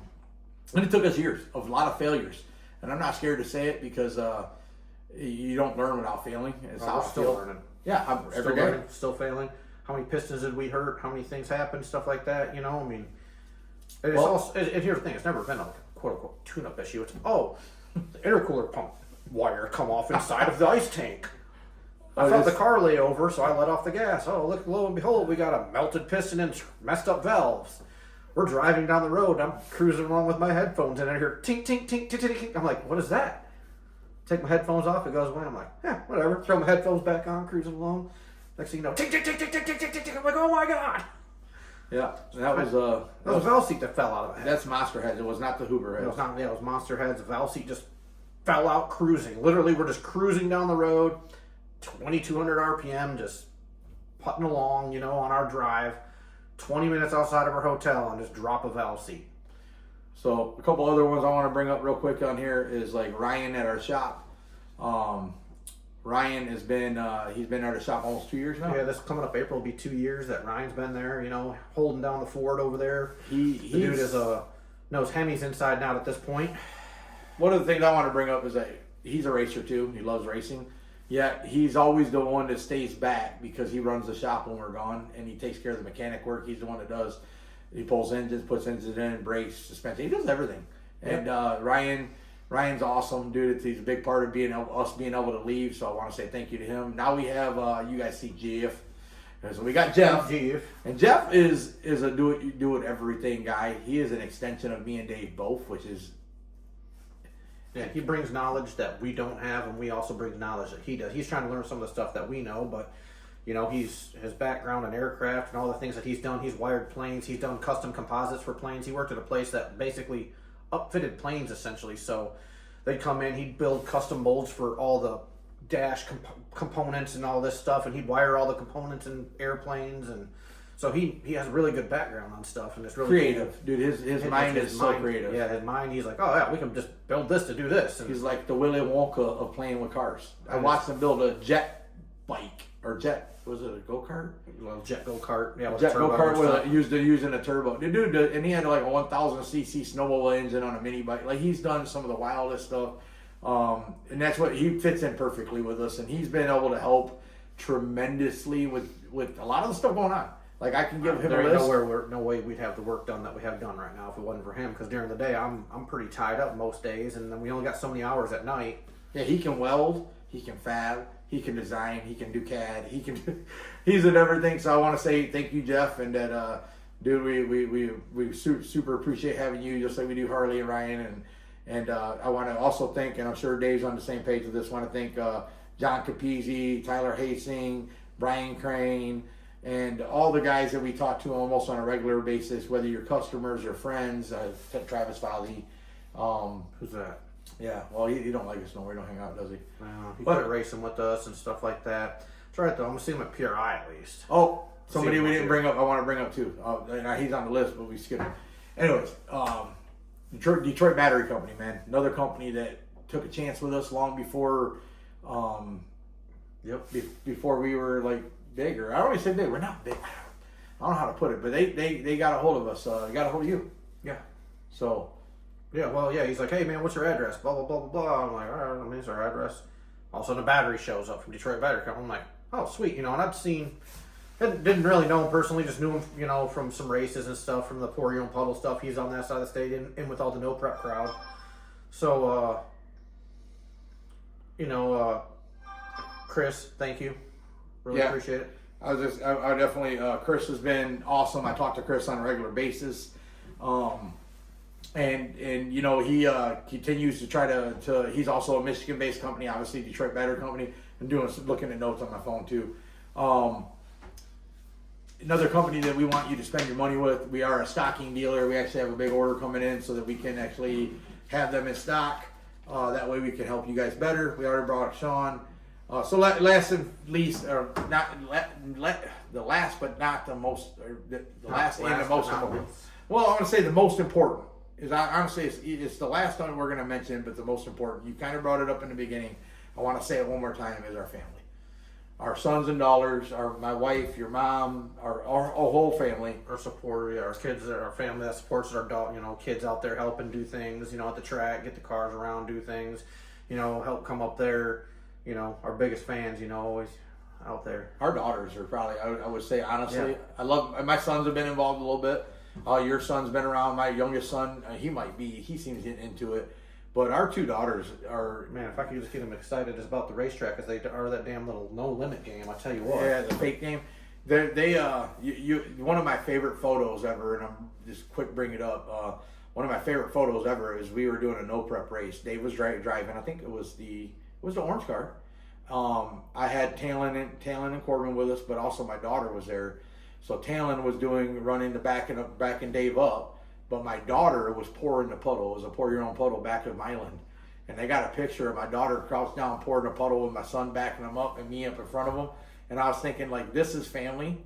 it took us years of a lot of failures, and I'm not scared to say it because you don't learn without failing. It's how We're I still feel. learning. Yeah, We're every still day. learning, still failing. How many pistons did we hurt? How many things happened? Stuff like that. You know, I mean, and it's also, and here's the thing: it's never been like a quote unquote tune-up issue. It's the intercooler pump wire come off inside of the ice tank. I felt the car lay over, so I let off the gas. Oh, look, lo and behold, we got a melted piston and messed up valves. We're driving down the road. I'm cruising along with my headphones, and I hear tink, tink, tink, tink, tink, tink. I'm like, what is that? Take my headphones off. It goes away. I'm like, yeah, whatever. Throw my headphones back on, cruising along. Next thing you know, tink, tink, tink, tink, tink, tink, tink, tink. I'm like, oh my god. Yeah, that was That was a valve seat that fell out of my head. that's Monster Heads. It was not the Hoover It Heads. was not, yeah, it was Monster Heads. The valve seat just fell out cruising. Literally, we're just cruising down the road, 2,200 RPM, just putting along, you know, on our drive, 20 minutes outside of our hotel, and just drop a valve seat. So a couple other ones I want to bring up real quick on here is like Ryan at our shop. Ryan has been he's been at our shop almost 2 years now. Yeah, this coming up April will be 2 years that Ryan's been there, you know, holding down the Ford over there. The dude is knows Hemi's inside and out at this point. One of the things I want to bring up is that he's a racer too. He loves racing. Yet he's always the one that stays back because he runs the shop when we're gone, and he takes care of the mechanic work. He's the one that does. He pulls engines, puts engines in, brakes, suspension. He does everything. And Ryan's awesome, dude. He's a big part of us being able to leave. So I want to say thank you to him. Now we have you guys see Jeff. So we got Jeff. And Jeff is a do it everything guy. He is an extension of me and Dave both, which is. Yeah, he brings knowledge that we don't have, and we also bring knowledge that he does. He's trying to learn some of the stuff that we know, but you know, his background in aircraft and all the things that he's done. He's wired planes. He's done custom composites for planes. He worked at a place that basically upfitted planes essentially. So they'd come in, he'd build custom molds for all the dash components and all this stuff, and he'd wire all the components in airplanes, and so he has a really good background on stuff, and it's really Creative, cool. dude. His mind is so creative. Yeah, his mind. He's like, oh yeah, we can just build this to do this. And He's like the Willy Wonka of playing with cars. I watched him build a jet bike or was it a go kart? Well, jet go kart. Yeah, with Jet turbo go kart and with stuff. using a turbo. The dude, and he had like a 1,000cc snowmobile engine on a mini bike. Like he's done some of the wildest stuff, and that's what he fits in perfectly with us. And he's been able to help tremendously with a lot of the stuff going on. Like I can give him There a ain't list. no way we'd have the work done that we have done right now if it wasn't for him. Because during the day, I'm pretty tied up most days, and then we only got so many hours at night. Yeah, he can weld, he can fab, he can design, he can do CAD, he's in everything. So I want to say thank you, Jeff, and that dude, we super appreciate having you, just like we do Harley and Ryan, And I want to also thank, and I'm sure Dave's on the same page with this, want to thank John Capizzi, Tyler Hastings, Brian Crane, and all the guys that we talk to almost on a regular basis, whether you're customers or friends, Travis Foley. Who's that? Yeah, well, he don't like us no more. He don't hang out, does he? He But- quit racing with us and stuff like that. That's right, though. I'm going to see him at PRI at least. Oh, somebody See we him didn't up bring up. I want to bring up too. He's on the list, but we skipped him. Anyways, Detroit Battery Company, man, another company that took a chance with us long before, Yep. before we were like bigger. I don't always say big. We're not big. I don't know how to put it, but they got a hold of us. They got a hold of you. Yeah. So Yeah, well, yeah, he's like, hey, man, what's your address? Blah, blah, blah, blah, blah. I'm like, all right, I mean, it's our address. All of a sudden, a battery shows up from Detroit Battery Company. I'm like, oh, sweet, you know, and I'd seen, didn't really know him personally, just knew him, you know, from some races and stuff, from the Pour Your Own Puddle stuff. He's on that side of the state, in with all the no prep crowd. So, Chris, thank you. Really Yeah. appreciate it. I definitely, Chris has been awesome. I talk to Chris on a regular basis. And you know, he continues to try to he's also a Michigan-based company, obviously Detroit Battery Company. I'm looking at notes on my phone too. Another company that we want you to spend your money with. We are a stocking dealer. We actually have a big order coming in so that we can actually have them in stock. That way we can help you guys better. We already brought up Sean. So last and least, or not the last but not the most, or the last and the Last most but not important. least. Well, I want to say the most important is honestly it's the last one we're going to mention, but the most important. You kind of brought it up in the beginning. I want to say it one more time: is our family, our sons and daughters, my wife, your mom, our whole family. Our support, yeah, our kids, our family that supports our dog, you know, kids out there helping do things, you know, at the track, get the cars around, do things, you know, help come up there, you know, our biggest fans, you know, always out there. Our daughters are probably, I would say honestly, Yeah. I love, my sons have been involved a little bit. Your son's been around. My youngest son, he seems getting into it. But our two daughters are, Man, if I could just get them excited about the racetrack as they are that damn little no limit game, I tell you what. yeah, the fake game. One of my favorite photos ever, and I'm just quick bring it up. One of my favorite photos ever is we were doing a no prep race. Dave was driving. I think it was the orange car. I had Talon and Corbin with us, but also my daughter was there. So Talon was running the backing Dave up, but my daughter was pouring the puddle. It was a pour your own puddle back of Milan. And they got a picture of my daughter crouched down pouring a puddle with my son backing him up and me up in front of him. And I was thinking, like, this is family.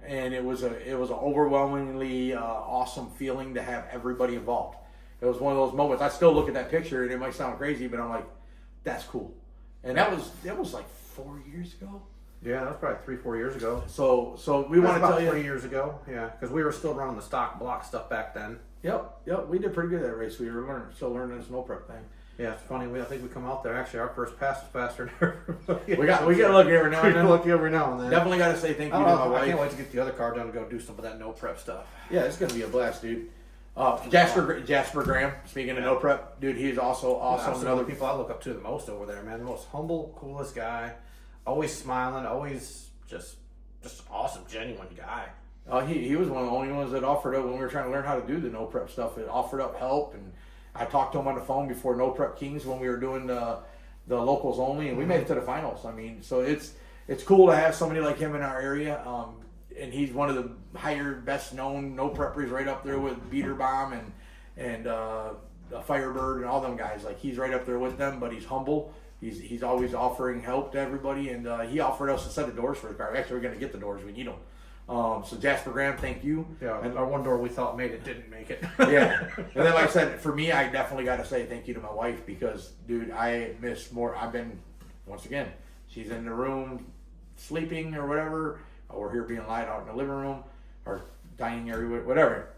And it was an overwhelmingly awesome feeling to have everybody involved. It was one of those moments. I still look at that picture and it might sound crazy, but I'm like, that's cool. And that was like 4 years ago. Yeah, that was probably 3-4 years ago. So we want to about tell you. 3 years ago, yeah, because we were still running the stock block stuff back then. Yep, we did pretty good that race. We were still learning this no prep thing. Yeah, it's funny. I think we come out there. Actually, our first pass was faster than everybody. We got lucky every now and then. Lucky every now and then. Definitely got to say thank you to Oh, my I wife. can't wait to get the other car done to go do some of that no prep stuff. Yeah, it's gonna be a blast, dude. Jasper Graham. Speaking of no prep, dude, he's also awesome. Some of the people I look up to the most over there, man. The most humble, coolest guy. Always smiling. Always just awesome, genuine guy. He was one of the only ones that offered up when we were trying to learn how to do the no prep stuff. It offered up help, and I talked to him on the phone before No Prep Kings when we were doing the locals only, and we made it to the finals. I mean, so it's cool to have somebody like him in our area. And he's one of the higher, best known no preppers, right up there with Beater Bomb and Firebird and all them guys. Like, he's right up there with them, but he's humble. He's always offering help to everybody, and he offered us a set of doors for his car. Actually, we're going to get the doors. We need them. So Jasper Graham, thank you. Yeah, And our one door we thought made it didn't make it. yeah. And then, like I said, for me, I definitely got to say thank you to my wife because, dude, I miss more. I've been, once again, she's in the room sleeping or whatever, or here being light out in the living room or dining area, whatever.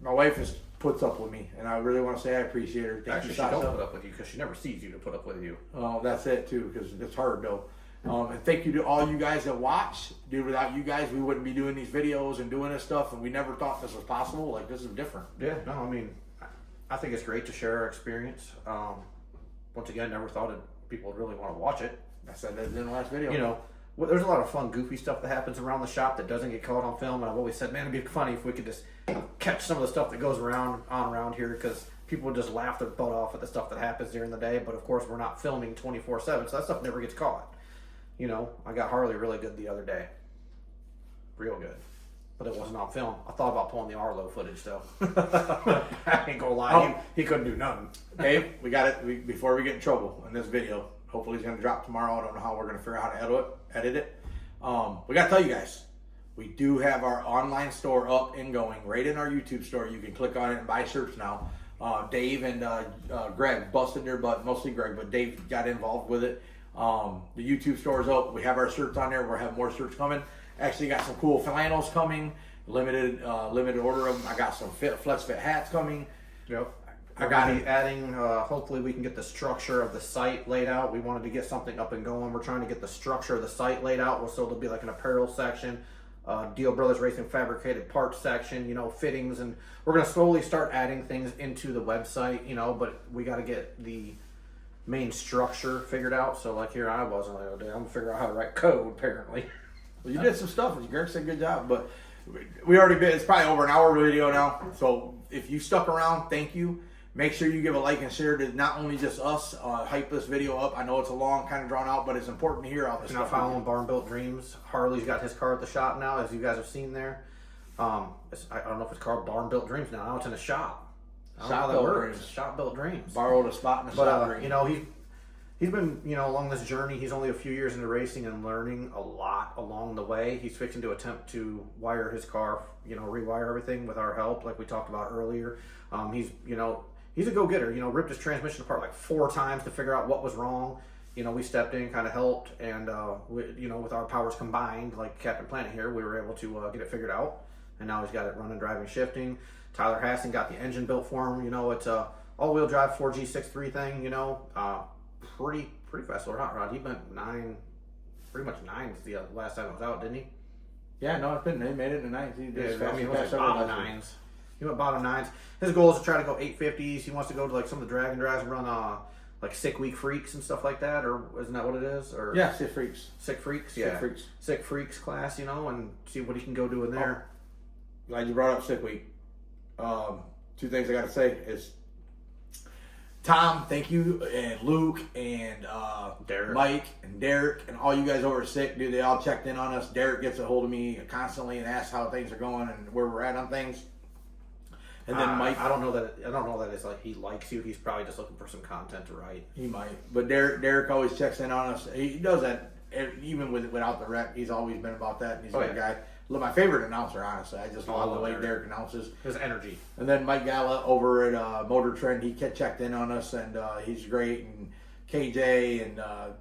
My wife just puts up with me, and I really want to say I appreciate her. Thank Actually, you, she don't Sasha. put up with you because she never sees you to put up with you. Oh, that's it too, because it's hard though. And thank you to all you guys that watch. Dude, without you guys, we wouldn't be doing these videos and doing this stuff, and we never thought this was possible. Like, this is different. Yeah, no, I mean, I think it's great to share our experience. Once again, never thought people would really want to watch it. I said that in the last video. You know, there's a lot of fun, goofy stuff that happens around the shop that doesn't get caught on film. And I've always said, man, it'd be funny if we could just catch some of the stuff that goes around here because people would just laugh their butt off at the stuff that happens during the day. But of course, we're not filming 24/7, so that stuff never gets caught. You know, I got Harley really good the other day, real good, but it wasn't on film. I thought about pulling the Arlo footage though. I ain't gonna lie, he couldn't do nothing. Dave, we got it. Before we get in trouble in this video, hopefully it's going to drop tomorrow. I don't know how we're going to figure out how to edit it. We got to tell you guys, we do have our online store up and going right in our YouTube store. You can click on it and buy shirts now. Dave and Greg busted their butt, mostly Greg, but Dave got involved with it. The YouTube store is up. We have our shirts on there. We'll have more shirts coming. Actually got some cool flannels coming. Limited order of them. I got some flex fit hats coming. Yep. I got it. Adding, hopefully we can get the structure of the site laid out. We wanted to get something up and going. We're trying to get the structure of the site laid out. So there'll be like an apparel section, Deal Brothers Racing fabricated parts section, you know, fittings, and we're going to slowly start adding things into the website, you know, but we got to get the main structure figured out. So like here I was, I'm like, oh, dude, I'm going to figure out how to write code apparently. Well, you did some stuff. Greg said good job, but we already been. It's probably over an hour video now. So if you stuck around, thank you. Make sure you give a like and share to not only just us hype this video up. I know it's a long, kind of drawn out, but it's important to hear all this You're not stuff. following Barn Built Dreams. Harley's got his car at the shop now, as you guys have seen there. I don't know if it's called Barn Built Dreams now. Now it's in a shop. I don't know how that Shop Built works. Dreams. Shop Built Dreams. Borrowed a spot in the shop. But you know, he's been, you know, along this journey. He's only a few years into racing and learning a lot along the way. He's fixing to attempt to wire his car, you know, rewire everything with our help, like we talked about earlier. He's a go-getter. You know, ripped his transmission apart like 4 times to figure out what was wrong. You know, we stepped in, kind of helped, and you know, with our powers combined, like Captain Planet here, we were able to get it figured out. And now he's got it running, driving, shifting. Tyler Hassan got the engine built for him. You know, it's a all-wheel drive 4G63 thing. You know, pretty fast little hot rod. He went 9, pretty much 9s the last time I was out, didn't he? Yeah, no, they made it in the 9s. He went bottom 9s. He went bottom 9s. His goal is to try to go 850s. He wants to go to like some of the drag and drives and run like Sick Week Freaks and stuff like that, or isn't that what it is? Or Yeah, Sick Freaks. Sick Freaks, Sick yeah. Freaks. Sick Freaks class, you know, and see what he can go do in there. Glad you brought up Sick Week. 2 things I got to say is Tom, thank you, and Luke, and Derek. Mike, and Derek, and all you guys over at Sick, dude, they all checked in on us. Derek gets a hold of me constantly and asks how things are going and where we're at on things. And then Mike, I don't know that it's like he likes you. He's probably just looking for some content to write. he might, but Derek always checks in on us. He does that even without the rep. He's always been about that, and he's a good guy. My favorite announcer, honestly. I just love the way Derek announces. His energy. And then Mike Galla over at Motor Trend, he checked in on us, and he's great. And KJ and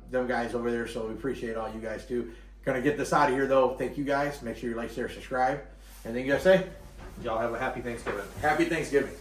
them guys over there, so we appreciate all you guys too. Gonna get this out of here though. Thank you guys. Make sure you like, share, subscribe. Anything you guys say? Y'all have a happy Thanksgiving. Happy Thanksgiving.